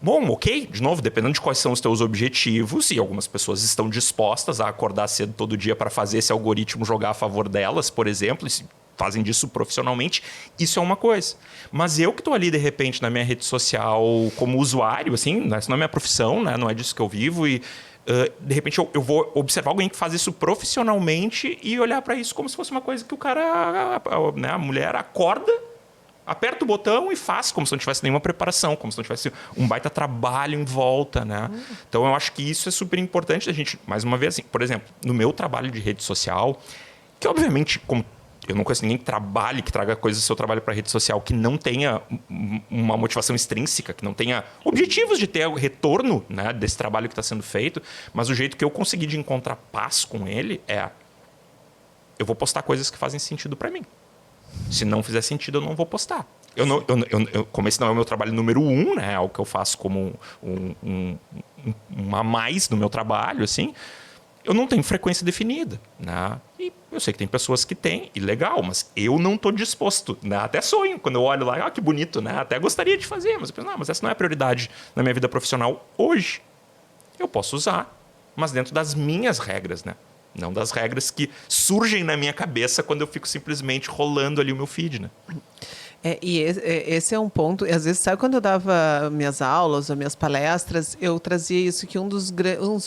C: Bom, ok, de novo, dependendo de quais são os teus objetivos, e algumas pessoas estão dispostas a acordar cedo todo dia para fazer esse algoritmo jogar a favor delas, por exemplo, e fazem disso profissionalmente, isso é uma coisa. Mas eu que estou ali, de repente, na minha rede social como usuário, assim, né? Isso não é minha profissão, né? Não é disso que eu vivo, e de repente eu vou observar alguém que faz isso profissionalmente e olhar para isso como se fosse uma coisa que o cara, né, a mulher acorda, aperta o botão e faz, como se não tivesse nenhuma preparação, como se não tivesse um baita trabalho em volta, né? Então eu acho que isso é super importante da gente, mais uma vez, assim, por exemplo, no meu trabalho de rede social, que obviamente, como eu não conheço ninguém que trabalhe, que traga coisas do seu trabalho para a rede social, que não tenha uma motivação extrínseca, que não tenha objetivos de ter o retorno, né, desse trabalho que está sendo feito, mas o jeito que eu consegui de encontrar paz com ele é: eu vou postar coisas que fazem sentido para mim. Se não fizer sentido, eu não vou postar. Como esse não é o meu trabalho número 1, né, é algo que eu faço como um a mais no meu trabalho, assim, eu não tenho frequência definida, né? E eu sei que tem pessoas que têm, e legal, mas eu não estou disposto, né? Até sonho, quando eu olho lá, que bonito, né? Até gostaria de fazer, mas eu penso, não, mas essa não é a prioridade na minha vida profissional hoje. Eu posso usar, mas dentro das minhas regras, né? Não das regras que surgem na minha cabeça quando eu fico simplesmente rolando ali o meu feed, né?
A: Esse é um ponto. Às vezes, sabe quando eu dava minhas aulas ou minhas palestras, eu trazia isso, que um dos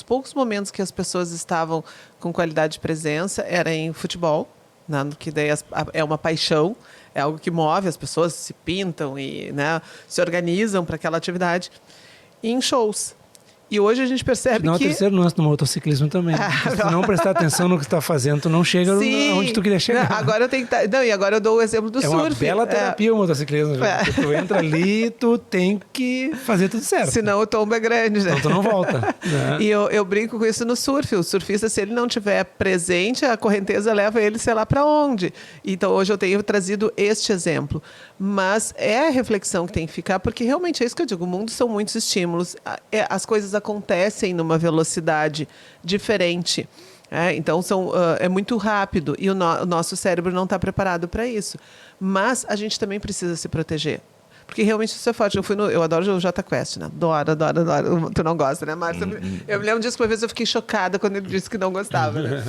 A: poucos momentos que as pessoas estavam com qualidade de presença era em futebol, né? Que daí é uma paixão, é algo que move, as pessoas se pintam e, né, se organizam para aquela atividade, e em shows. E hoje a gente percebe
B: Não,
A: que...
B: é o terceiro lance no motociclismo também. Se tu não prestar atenção no que tu está fazendo, tu não chega onde tu queria chegar.
A: Agora eu tenho que... Não, e agora eu dou o exemplo do surf.
B: É uma bela terapia o motociclismo. Porque tu entra ali, tu tem que fazer tudo certo.
A: Senão o tombo é grande, né?
B: Então tu não volta. Né?
A: E eu brinco com isso no surf. O surfista, se ele não tiver presente, a correnteza leva ele, sei lá, para onde. Então hoje eu tenho trazido este exemplo. Mas é a reflexão que tem que ficar, porque realmente é isso que eu digo. O mundo são muitos estímulos. As coisas acontecem numa velocidade diferente. Então, é muito rápido e o nosso cérebro não está preparado para isso. Mas a gente também precisa se proteger. Porque realmente isso é forte. Eu adoro o Jota Quest, né? Adoro. Tu não gosta, né, Márcia? Eu me lembro disso que uma vez eu fiquei chocada quando ele disse que não gostava. Né?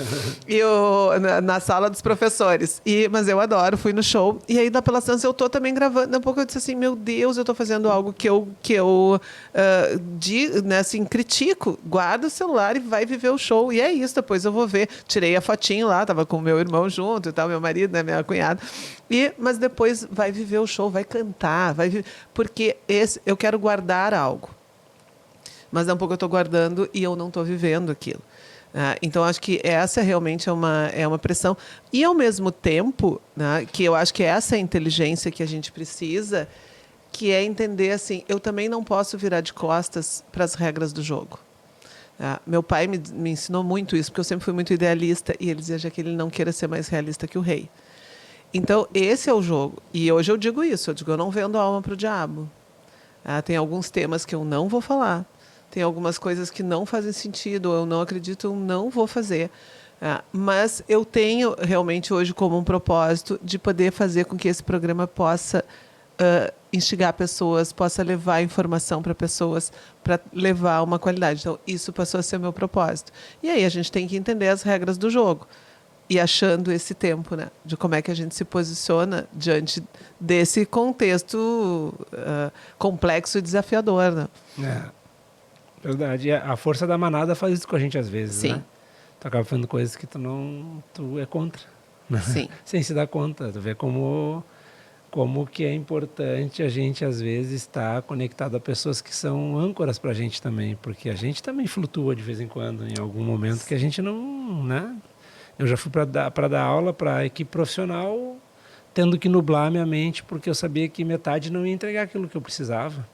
A: Na sala dos professores. Mas eu adoro, fui no show. E aí, na Pelas eu tô também gravando. Daqui a pouco eu disse assim, meu Deus, eu tô fazendo algo que eu né, assim, critico. Guarda o celular e vai viver o show. E é isso, depois eu vou ver. Tirei a fotinho lá, tava com o meu irmão junto e tal, meu marido, né, minha cunhada. Mas depois vai viver o show, vai cantar, porque eu quero guardar algo. Mas daqui a pouco eu estou guardando e eu não estou vivendo aquilo. Então, acho que essa realmente é uma pressão. E, ao mesmo tempo, né, que eu acho que é essa inteligência que a gente precisa, que é entender assim, eu também não posso virar de costas para as regras do jogo. Meu pai me ensinou muito isso, porque eu sempre fui muito idealista, e ele dizia que ele não queira ser mais realista que o rei. Então, esse é o jogo. E hoje eu digo isso, eu não vendo alma para o diabo. Tem alguns temas que eu não vou falar. Tem algumas coisas que não fazem sentido, eu não acredito, eu não vou fazer. Mas eu tenho realmente hoje como um propósito de poder fazer com que esse programa possa instigar pessoas, possa levar informação para pessoas, para levar uma qualidade. Então, isso passou a ser meu propósito. E aí a gente tem que entender as regras do jogo. E achando esse tempo, né, de como é que a gente se posiciona diante desse contexto complexo e desafiador, né?
B: Verdade. A força da manada faz isso com a gente às vezes,
A: Sim.
B: né? tu acaba fazendo coisas que tu é contra, né?
A: Sim.
B: Sem se dar conta. Tu vê como que é importante a gente, às vezes, estar conectado a pessoas que são âncoras pra gente também, porque a gente também flutua de vez em quando, em algum momento que a gente não, né? Eu já fui para dar aula para equipe profissional, tendo que nublar minha mente, porque eu sabia que metade não ia entregar aquilo que eu precisava.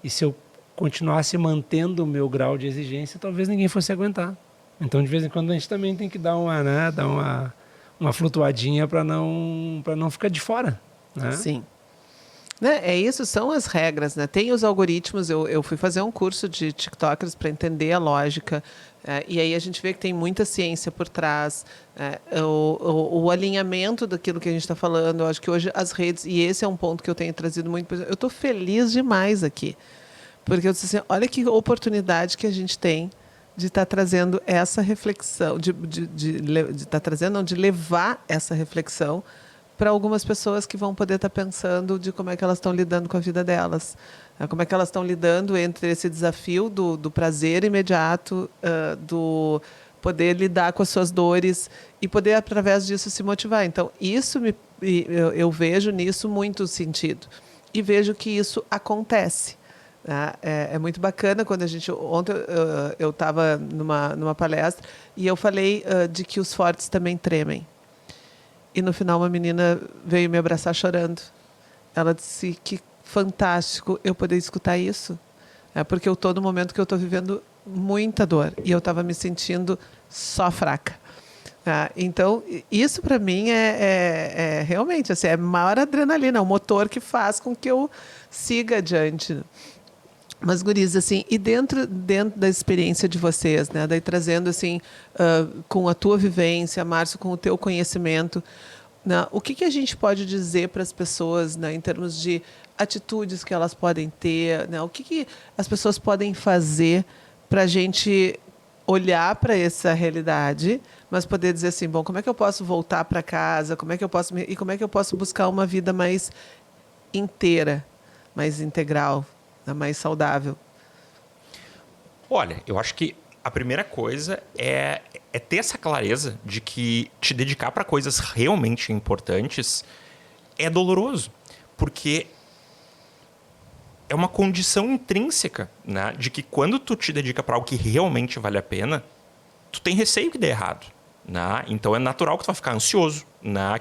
B: E se eu continuasse mantendo o meu grau de exigência, talvez ninguém fosse aguentar. Então, de vez em quando, a gente também tem que dar uma flutuadinha para não ficar de fora. Né?
A: Sim. Né? É isso, são as regras, né? Tem os algoritmos, eu fui fazer um curso de TikTokers para entender a lógica, e aí a gente vê que tem muita ciência por trás, o alinhamento daquilo que a gente está falando. Eu acho que hoje as redes, e esse é um ponto que eu tenho trazido muito, eu estou feliz demais aqui, porque eu disse assim, olha que oportunidade que a gente tem de estar trazendo essa reflexão, de levar essa reflexão para algumas pessoas que vão poder estar pensando de como é que elas estão lidando com a vida delas. Como é que elas estão lidando entre esse desafio do prazer imediato, do poder lidar com as suas dores e poder, através disso, se motivar. Então, eu vejo nisso muito sentido. E vejo que isso acontece. É muito bacana quando a gente... Ontem eu estava numa palestra e eu falei de que os fortes também tremem. E no final uma menina veio me abraçar chorando. Ela disse que fantástico eu poder escutar isso. Porque eu estou no momento que eu estou vivendo muita dor. E eu estava me sentindo só fraca. Então, isso para mim é realmente assim, é maior adrenalina, é o motor que faz com que eu siga adiante. Mas, guris, assim, e dentro da experiência de vocês, né? Daí trazendo, assim, com a tua vivência, Márcio, com o teu conhecimento, né? O que a gente pode dizer para as pessoas, né, em termos de atitudes que elas podem ter, né? O que as pessoas podem fazer para a gente olhar para essa realidade, mas poder dizer assim, bom, como é que eu posso voltar para casa? Como é que eu posso buscar uma vida mais inteira, mais integral, mais saudável?
C: Olha, eu acho que a primeira coisa é ter essa clareza de que te dedicar para coisas realmente importantes é doloroso, porque é uma condição intrínseca, né, de que quando tu te dedica para algo que realmente vale a pena, tu tem receio que dê errado. Né? Então é natural que tu vai ficar ansioso, né?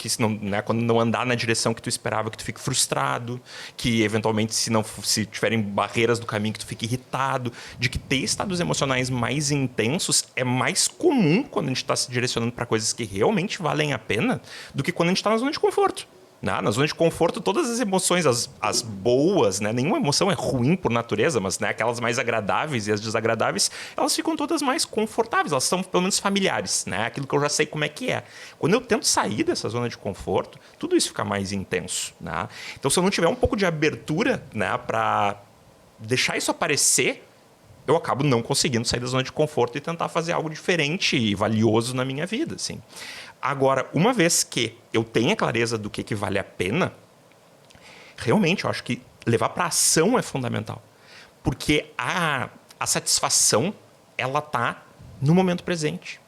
C: Se não, né? Quando não andar na direção que tu esperava, que tu fique frustrado, que eventualmente se tiverem barreiras do caminho, que tu fique irritado, de que ter estados emocionais mais intensos é mais comum quando a gente está se direcionando para coisas que realmente valem a pena do que quando a gente está na zona de conforto. Na zona de conforto, todas as emoções, as boas, né? Nenhuma emoção é ruim por natureza, mas, né, aquelas mais agradáveis e as desagradáveis, elas ficam todas mais confortáveis, elas são pelo menos familiares, né? Aquilo que eu já sei como é que é. Quando eu tento sair dessa zona de conforto, tudo isso fica mais intenso. Né? Então, se eu não tiver um pouco de abertura, né, para deixar isso aparecer, eu acabo não conseguindo sair da zona de conforto e tentar fazer algo diferente e valioso na minha vida, assim. Agora, uma vez que eu tenha clareza do que vale a pena, realmente eu acho que levar para ação é fundamental. Porque a satisfação, ela está no momento presente.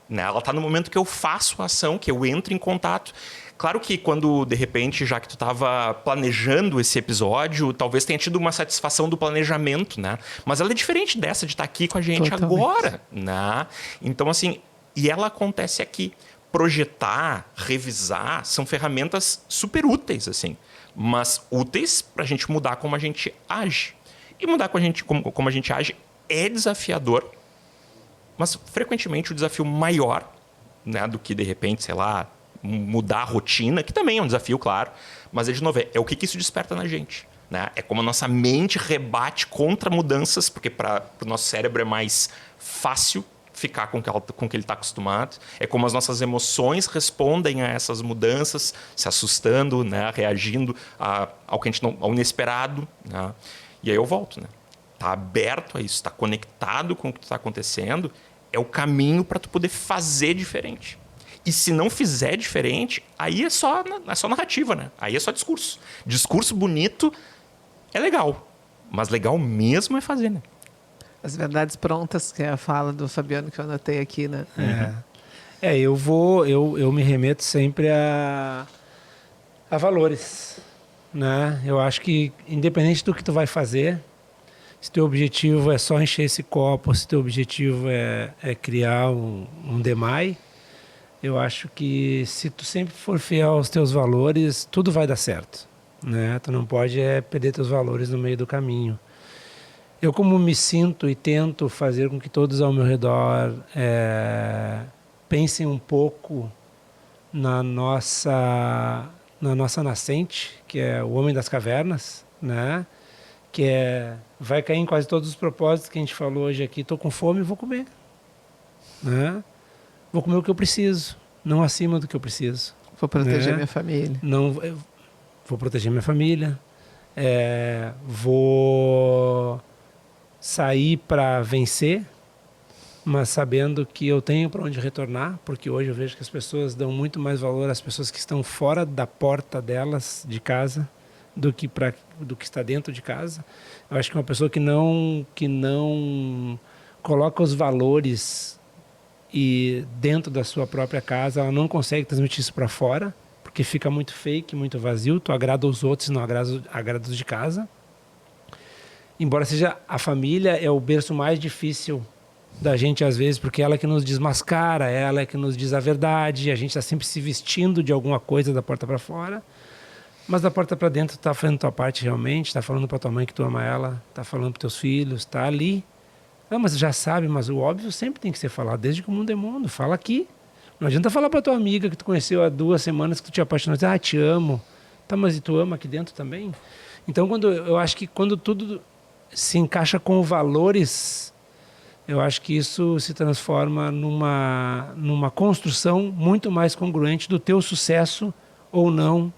C: Né? Ela está no momento que eu faço a ação, que eu entro em contato. Claro que quando, de repente, já que tu estava planejando esse episódio, talvez tenha tido uma satisfação do planejamento, né? Mas ela é diferente dessa de estar aqui com a gente totalmente agora. Né? Então, assim, e ela acontece aqui. Projetar, revisar, são ferramentas super úteis, assim, mas úteis para a gente mudar como a gente age. E mudar como a gente age é desafiador, mas frequentemente o desafio maior, né, do que, de repente, sei lá, mudar a rotina, que também é um desafio, claro, mas de novo, é o que isso desperta na gente. Né? É como a nossa mente rebate contra mudanças, porque para o nosso cérebro é mais fácil ficar com o que ele está acostumado. É como as nossas emoções respondem a essas mudanças, se assustando, né? Reagindo ao que a gente ao inesperado. Né? E aí eu volto. Né? Tá aberto a isso, está conectado com o que está acontecendo, é o caminho para tu poder fazer diferente. E se não fizer diferente, aí é só narrativa, né? Aí é só discurso. Discurso bonito é legal, mas legal mesmo é fazer, né?
A: As verdades prontas, que é a fala do Fabiano que eu anotei aqui, né?
B: Eu me remeto sempre a valores, né? Eu acho que independente do que tu vai fazer, se teu objetivo é só encher esse copo, se teu objetivo é criar um DEMAI, eu acho que se tu sempre for fiel aos teus valores, tudo vai dar certo, né? Tu não pode perder teus valores no meio do caminho. Eu como me sinto e tento fazer com que todos ao meu redor pensem um pouco na nossa nascente, que é o homem das cavernas, né? Que vai cair em quase todos os propósitos que a gente falou hoje aqui. Estou com fome, vou comer, né? Vou comer o que eu preciso, não acima do que eu preciso.
A: Vou proteger minha família.
B: Vou proteger minha família. Vou sair para vencer, mas sabendo que eu tenho para onde retornar, porque hoje eu vejo que as pessoas dão muito mais valor às pessoas que estão fora da porta delas, de casa, do que está dentro de casa. Eu acho que uma pessoa que não coloca os valores dentro da sua própria casa, ela não consegue transmitir isso para fora, porque fica muito fake, muito vazio. Tu agrada os outros e não agrada os de casa. Embora seja a família é o berço mais difícil da gente às vezes, porque ela é que nos desmascara, ela é que nos diz a verdade, a gente está sempre se vestindo de alguma coisa da porta para fora, mas da porta para dentro está fazendo tua parte realmente, está falando para tua mãe que tu ama ela, está falando para teus filhos, está ali. Não, mas já sabe, mas o óbvio sempre tem que ser falado, desde que o mundo é mundo, fala aqui. Não adianta falar para tua amiga que tu conheceu há 2 semanas que tu te apaixonou, diz, te amo, tá, mas e tu ama aqui dentro também? Então eu acho que quando tudo se encaixa com valores, eu acho que isso se transforma numa construção muito mais congruente do teu sucesso ou não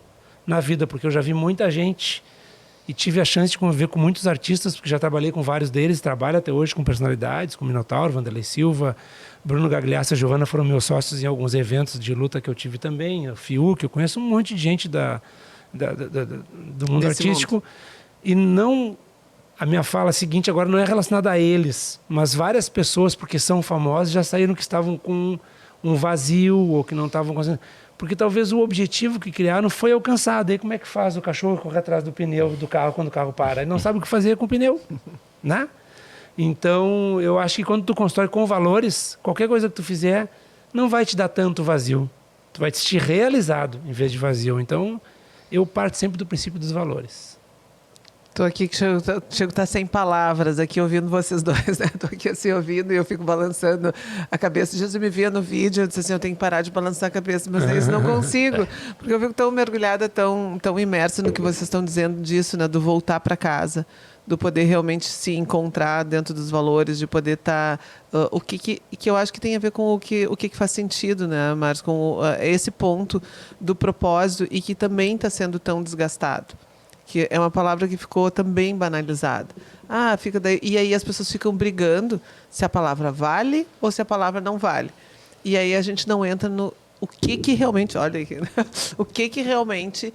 B: na vida, porque eu já vi muita gente e tive a chance de conviver com muitos artistas, porque já trabalhei com vários deles, trabalho até hoje com personalidades, com Minotauro, Vanderlei Silva, Bruno Gagliasso e Giovana foram meus sócios em alguns eventos de luta que eu tive também, o Fiuk, eu conheço um monte de gente do mundo artístico. E não... A minha fala seguinte agora não é relacionada a eles, mas várias pessoas, porque são famosas, já saíram que estavam com um vazio ou que não estavam conseguindo... Porque talvez o objetivo que criaram foi alcançado. Aí como é que faz o cachorro correr atrás do pneu do carro quando o carro para? Ele não sabe o que fazer com o pneu, né? Então, eu acho que quando tu constrói com valores, qualquer coisa que tu fizer não vai te dar tanto vazio. Tu vai te sentir realizado em vez de vazio. Então, eu parto sempre do princípio dos valores.
A: Estou aqui que chego a estar sem palavras aqui ouvindo vocês dois, né? Estou aqui assim ouvindo e eu fico balançando a cabeça. Jesus me via no vídeo, eu disse assim, eu tenho que parar de balançar a cabeça, mas isso não consigo, porque eu fico tão mergulhada, tão imersa no que vocês estão dizendo disso, né? Do voltar para casa, do poder realmente se encontrar dentro dos valores, de poder estar... o que eu acho que tem a ver com o que faz sentido, né, Marcos? Com esse ponto do propósito e que também está sendo tão desgastado. Que é uma palavra que ficou também banalizada. Fica daí, e aí as pessoas ficam brigando se a palavra vale ou se a palavra não vale. E aí a gente não entra no o que realmente, olha aqui, né? O que realmente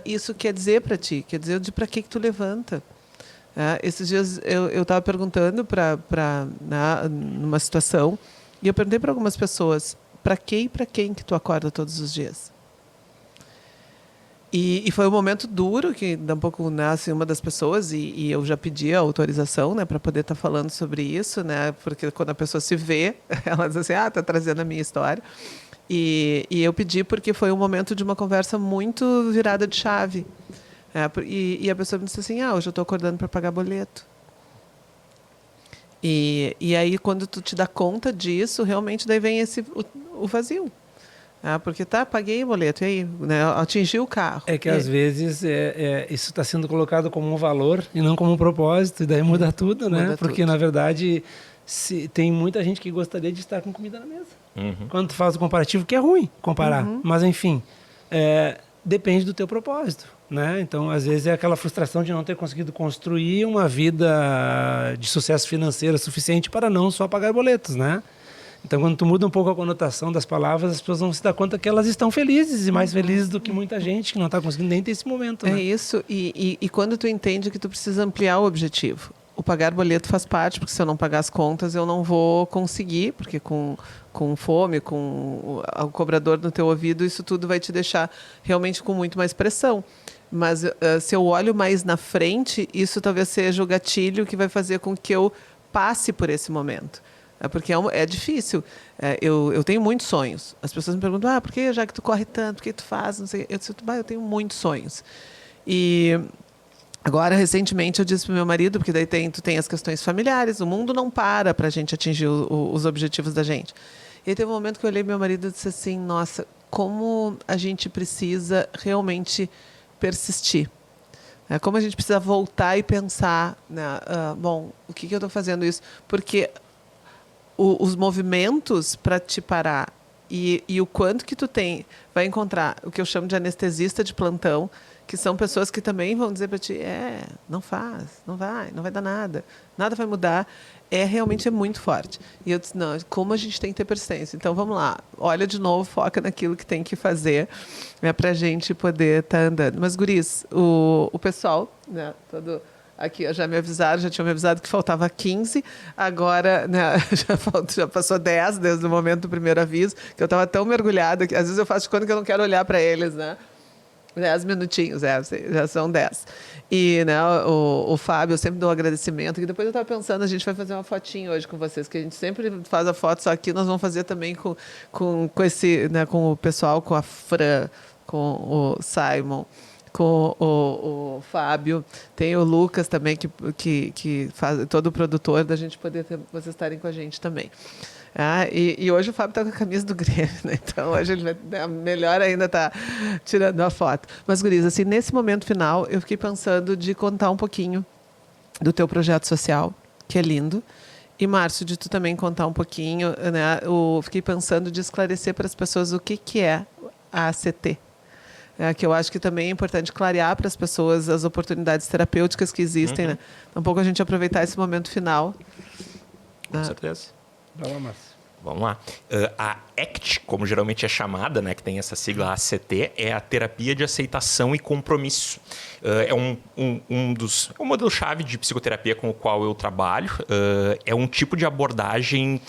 A: isso quer dizer para ti, quer dizer de para que tu levanta. Esses dias eu estava perguntando numa situação e eu perguntei para algumas pessoas, para que e para quem que tu acorda todos os dias? E foi um momento duro que dá um pouco nasce uma das pessoas e eu já pedi a autorização, né, para poder estar falando sobre isso, né, porque quando a pessoa se vê, ela diz assim, está trazendo a minha história. E eu pedi porque foi um momento de uma conversa muito virada de chave. E a pessoa me disse assim, hoje eu estou acordando para pagar boleto. E aí, quando tu te dá conta disso, realmente daí vem o vazio. Porque paguei o boleto, e aí, né, atingi o carro.
B: É que às vezes isso está sendo colocado como um valor e não como um propósito, e daí muda tudo, né?
A: Muda
B: porque,
A: tudo.
B: Na verdade, tem muita gente que gostaria de estar com comida na mesa. Uhum. Quando tu faz o comparativo, que é ruim comparar, mas enfim, depende do teu propósito, né? Então, às vezes, é aquela frustração de não ter conseguido construir uma vida de sucesso financeiro suficiente para não só pagar boletos, né? Então, quando tu muda um pouco a conotação das palavras, as pessoas vão se dar conta que elas estão felizes e mais felizes do que muita gente que não está conseguindo nem ter esse momento. Né?
A: É isso. E quando tu entende que tu precisa ampliar o objetivo. o pagar boleto faz parte, porque se eu não pagar as contas, eu não vou conseguir, porque com fome, com o cobrador no teu ouvido, isso tudo vai te deixar realmente com muito mais pressão. Mas se eu olho mais na frente, isso talvez seja o gatilho que vai fazer com que eu passe por esse momento. Porque é difícil. Eu tenho muitos sonhos. As pessoas me perguntam, por que, já que tu corre tanto, por que tu faz? Não sei. Eu disse, eu tenho muitos sonhos. E agora, recentemente, eu disse para o meu marido, porque daí tu tem as questões familiares, o mundo não para a gente atingir os objetivos da gente. E aí teve um momento que eu olhei para meu marido e disse assim, nossa, como a gente precisa realmente persistir. Como a gente precisa voltar e pensar, né? Bom, o que eu estou fazendo isso? Porque os movimentos para te parar e o quanto que tu vai encontrar o que eu chamo de anestesista de plantão, que são pessoas que também vão dizer para ti, não faz, não vai dar nada vai mudar, realmente é muito forte. E eu disse, não, como a gente tem que ter persistência. Então, vamos lá, olha de novo, foca naquilo que tem que fazer para a gente poder estar andando. Mas, guris, o pessoal, né, aqui já tinham me avisado que faltava 15, agora, né, já passou 10 desde o momento do primeiro aviso, que eu estava tão mergulhada, que às vezes eu faço de conta que eu não quero olhar para eles, né? 10 minutinhos, já são 10. E, né, o Fábio, eu sempre dou um agradecimento, e depois eu estava pensando, a gente vai fazer uma fotinho hoje com vocês, que a gente sempre faz a foto, só que nós vamos fazer também com esse, né, com o pessoal, com a Fran, com o Simon, com o Fábio, tem o Lucas também, que faz todo o produtor, da gente poder vocês estarem com a gente também. E hoje o Fábio está com a camisa do Grêmio, né? Então hoje ele vai, melhor ainda tá tirando a foto. Mas, guris, assim, nesse momento final, eu fiquei pensando de contar um pouquinho do teu projeto social, que é lindo. E, Márcio, de tu também contar um pouquinho, né? Eu fiquei pensando de esclarecer para as pessoas o que é a ACT. Que eu acho que também é importante clarear para as pessoas as oportunidades terapêuticas que existem, né? Então, um pouco a gente aproveitar esse momento final.
C: Com certeza.
B: Vai lá, Márcio.
C: Vamos lá. A ACT, como geralmente é chamada, né, que tem essa sigla ACT, é a terapia de aceitação e compromisso. É um modelo-chave de psicoterapia com o qual eu trabalho. É um tipo de abordagem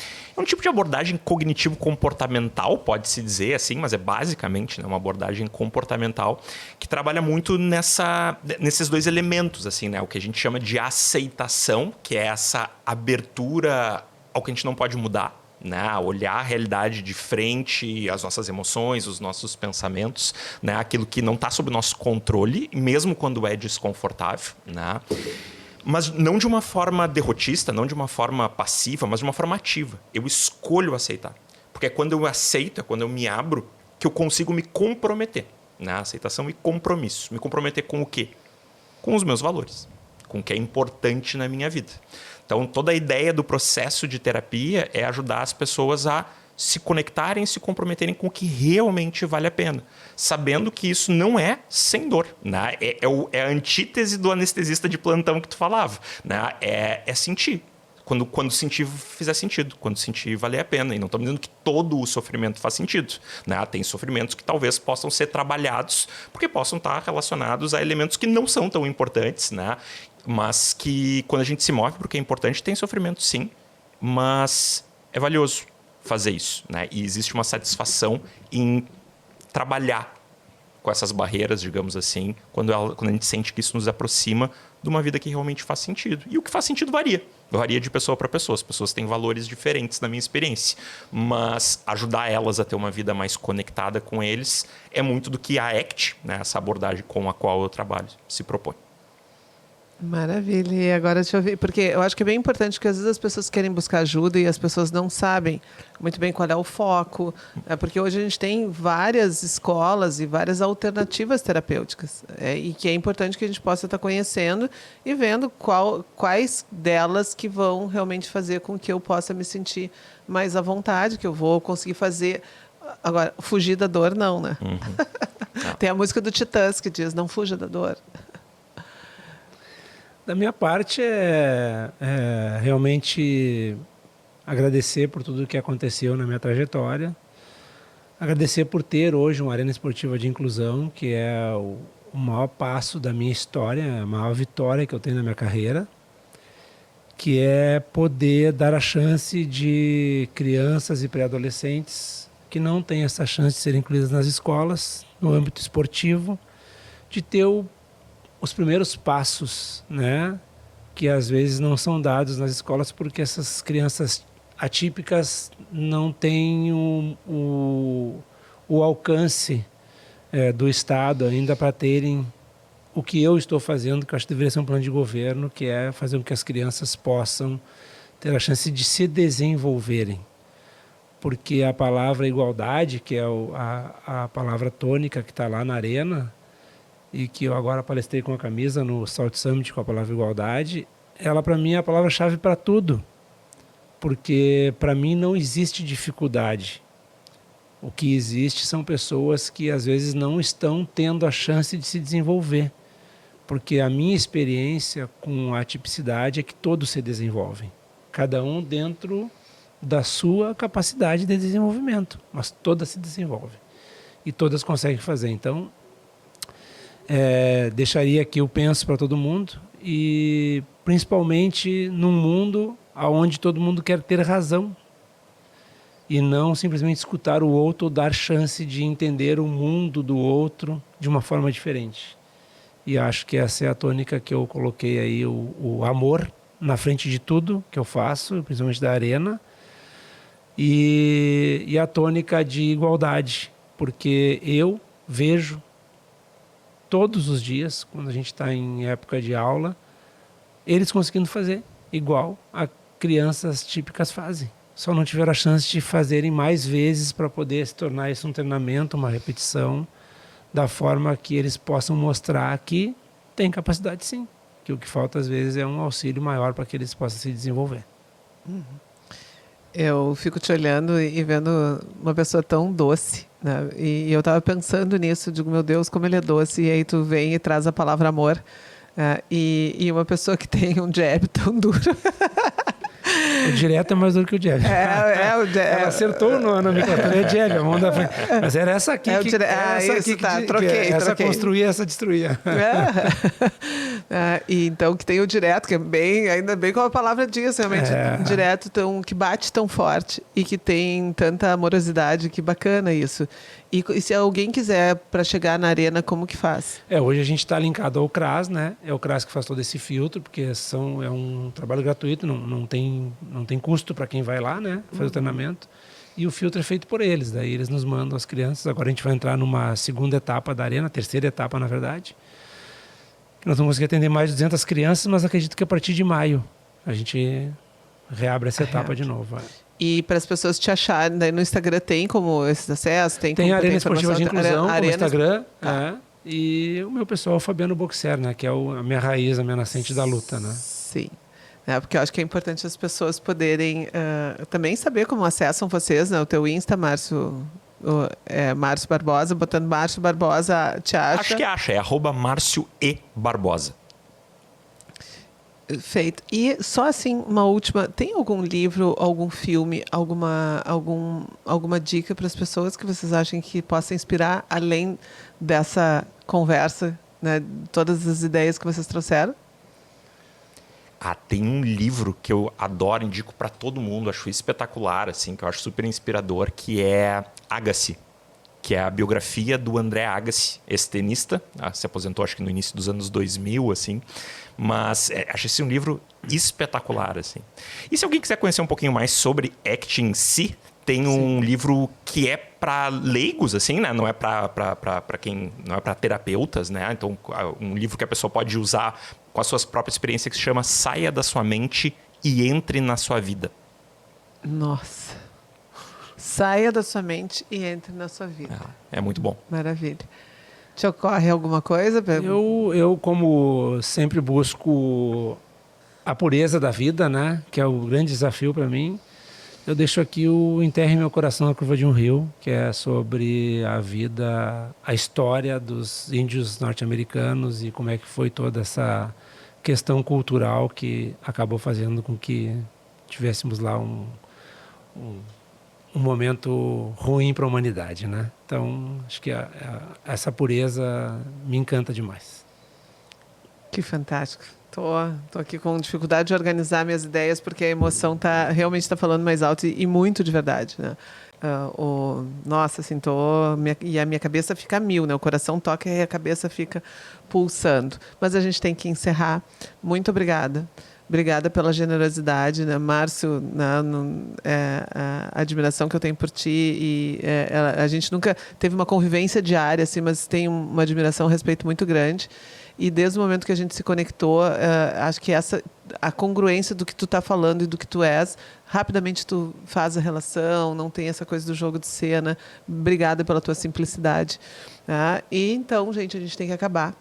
C: cognitivo-comportamental, pode-se dizer assim, mas é basicamente, né, uma abordagem comportamental que trabalha muito nesses dois elementos, assim, né, o que a gente chama de aceitação, que é essa abertura ao que a gente não pode mudar, né? Olhar a realidade de frente, as nossas emoções, os nossos pensamentos, né? Aquilo que não está sob nosso controle, mesmo quando é desconfortável, né? Mas não de uma forma derrotista, não de uma forma passiva, mas de uma forma ativa. Eu escolho aceitar. Porque é quando eu aceito, é quando eu me abro, que eu consigo me comprometer. Né? Aceitação e compromisso. Me comprometer com o quê? Com os meus valores. Com o que é importante na minha vida. Então, toda a ideia do processo de terapia é ajudar as pessoas a se conectarem, se comprometerem com o que realmente vale a pena. Sabendo que isso não é sem dor. Né? É a antítese do anestesista de plantão que tu falava. Né? É sentir. Quando sentir fizer sentido, quando sentir valer a pena. E não estamos dizendo que todo o sofrimento faz sentido. Né? Tem sofrimentos que talvez possam ser trabalhados, porque possam estar relacionados a elementos que não são tão importantes, né? Mas que quando a gente se move porque é importante, tem sofrimento sim, mas é valioso fazer isso. Né? E existe uma satisfação em trabalhar com essas barreiras, digamos assim, quando a gente sente que isso nos aproxima de uma vida que realmente faz sentido. E o que faz sentido varia. Varia de pessoa para pessoa. As pessoas têm valores diferentes na minha experiência. Mas ajudar elas a ter uma vida mais conectada com eles é muito do que a ACT, né, essa abordagem com a qual eu trabalho, se propõe.
A: Maravilha. E agora deixa eu ver, porque eu acho que é bem importante, porque às vezes as pessoas querem buscar ajuda e as pessoas não sabem muito bem qual é o foco, porque hoje a gente tem várias escolas e várias alternativas terapêuticas, e que é importante que a gente possa estar conhecendo e vendo quais delas que vão realmente fazer com que eu possa me sentir mais à vontade, que eu vou conseguir fazer. Agora, fugir da dor, não, né? Tem a música do Titãs que diz, não fuja da dor.
B: Da minha parte, realmente agradecer por tudo que aconteceu na minha trajetória. Agradecer por ter hoje uma arena esportiva de inclusão, que é o maior passo da minha história, a maior vitória que eu tenho na minha carreira. que é poder dar a chance de crianças e pré-adolescentes que não têm essa chance de serem incluídas nas escolas, no âmbito esportivo, de ter os primeiros passos, né? Que às vezes não são dados nas escolas porque essas crianças atípicas não têm o alcance do Estado ainda para terem o que eu estou fazendo, que eu acho que deveria ser um plano de governo, que é fazer com que as crianças possam ter a chance de se desenvolverem. Porque a palavra igualdade, que é a palavra tônica que está lá na Arena, e que eu agora palestrei com a camisa no Salt Summit com a palavra igualdade, ela para mim é a palavra-chave para tudo. Porque para mim não existe dificuldade. O que existe são pessoas que às vezes não estão tendo a chance de se desenvolver. Porque a minha experiência com a atipicidade é que todos se desenvolvem. Cada um dentro da sua capacidade de desenvolvimento. Mas todas se desenvolvem. E todas conseguem fazer. Então, deixaria aqui o penso para todo mundo. E principalmente num mundo onde todo mundo quer ter razão. E não simplesmente escutar o outro ou dar chance de entender o mundo do outro de uma forma diferente. E acho que essa é a tônica que eu coloquei aí, o amor na frente de tudo que eu faço, principalmente da Arena, e a tônica de igualdade, porque eu vejo todos os dias, quando a gente está em época de aula, eles conseguindo fazer igual a crianças típicas fazem. Só não tiveram a chance de fazerem mais vezes para poder se tornar isso um treinamento, uma repetição, da forma que eles possam mostrar que tem capacidade sim. Que o que falta às vezes é um auxílio maior para que eles possam se desenvolver.
A: Eu fico te olhando e vendo uma pessoa tão doce, né? E eu estava pensando nisso, digo, meu Deus, como ele é doce. E aí tu vem e traz a palavra amor. E uma pessoa que tem um jab tão duro.
B: O direto é mais duro que o jab. Ela acertou na nomenclatura, é jab, a mão da frente. Mas era essa aqui troquei. Essa construía, essa destruía.
A: E então que tem o direto, que é bem, ainda bem como a palavra diz, realmente, direto, que bate tão forte e que tem tanta amorosidade, que bacana isso. E se alguém quiser para chegar na Arena, como que faz?
B: Hoje a gente está linkado ao CRAS, né? É o CRAS que faz todo esse filtro, porque é um trabalho gratuito, não tem custo para quem vai lá, né? Fazer o treinamento. E o filtro é feito por eles, daí eles nos mandam as crianças. Agora a gente vai entrar numa segunda etapa da Arena, terceira etapa, na verdade. Nós vamos conseguir atender mais de 200 crianças, mas acredito que a partir de maio a gente reabre essa etapa de novo.
A: E para as pessoas te acharem, daí no Instagram tem como esses acessos?
B: Tem a Arena Esportiva de Inclusão no Instagram. E o meu pessoal é o Fabiano Boxer, né? Que é a minha raiz, a minha nascente da luta, né?
A: Sim. Porque eu acho que é importante as pessoas poderem também saber como acessam vocês, né? O teu Insta, Márcio Barbosa, botando Márcio Barbosa, te acha?
C: Acho que acha, é @Márcio E. Barbosa.
A: Feito. E só assim, uma última, tem algum livro, algum filme, alguma dica para as pessoas que vocês acham que possa inspirar, além dessa conversa, né? Todas as ideias que vocês trouxeram?
C: Tem um livro que eu adoro, indico para todo mundo, acho espetacular, assim, que eu acho super inspirador, que é Agassi, que é a biografia do André Agassi, ex-tenista, se aposentou acho que no início dos anos 2000, assim, mas acho esse um livro espetacular, assim. E se alguém quiser conhecer um pouquinho mais sobre acting em si, tem um livro que é para leigos, assim, né? Não é para quem, não é para terapeutas, né? Então, um livro que a pessoa pode usar com as suas próprias experiências, que se chama Saia da Sua Mente e Entre na Sua Vida.
A: Nossa. Saia da sua mente e entre na sua vida.
C: É muito bom.
A: Maravilha. Te ocorre alguma coisa?
B: Eu como sempre busco a pureza da vida, né? Que é o grande desafio para mim. Eu deixo aqui o Enterre Meu Coração na Curva de um Rio, que é sobre a vida, a história dos índios norte-americanos e como é que foi toda essa questão cultural que acabou fazendo com que tivéssemos lá um momento ruim para a humanidade, né? Então, acho que essa pureza me encanta demais.
A: Que fantástico. Tô aqui com dificuldade de organizar minhas ideias, porque a emoção realmente está falando mais alto e muito de verdade, né? Nossa, assim, e a minha cabeça fica a mil, né? O coração toca e a cabeça fica pulsando. Mas a gente tem que encerrar. Muito obrigada. Obrigada pela generosidade, né? Márcio, né? A admiração que eu tenho por ti. E a gente nunca teve uma convivência diária, assim, mas tem uma admiração, um respeito muito grande. E desde o momento que a gente se conectou, acho que a congruência do que tu está falando e do que tu és, rapidamente tu faz a relação, não tem essa coisa do jogo de cena. Obrigada pela tua simplicidade. Tá? E então, gente, a gente tem que acabar.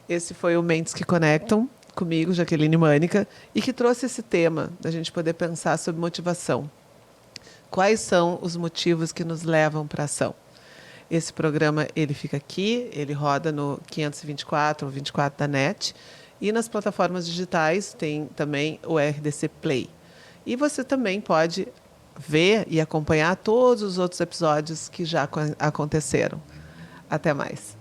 A: Esse foi o Mentes que Conectam, comigo, Jaqueline Mânica, e que trouxe esse tema, da gente poder pensar sobre motivação. Quais são os motivos que nos levam para a ação? Esse programa ele fica aqui, ele roda no 524 ou 24 da NET, e nas plataformas digitais tem também o RDC Play. E você também pode ver e acompanhar todos os outros episódios que já aconteceram. Até mais.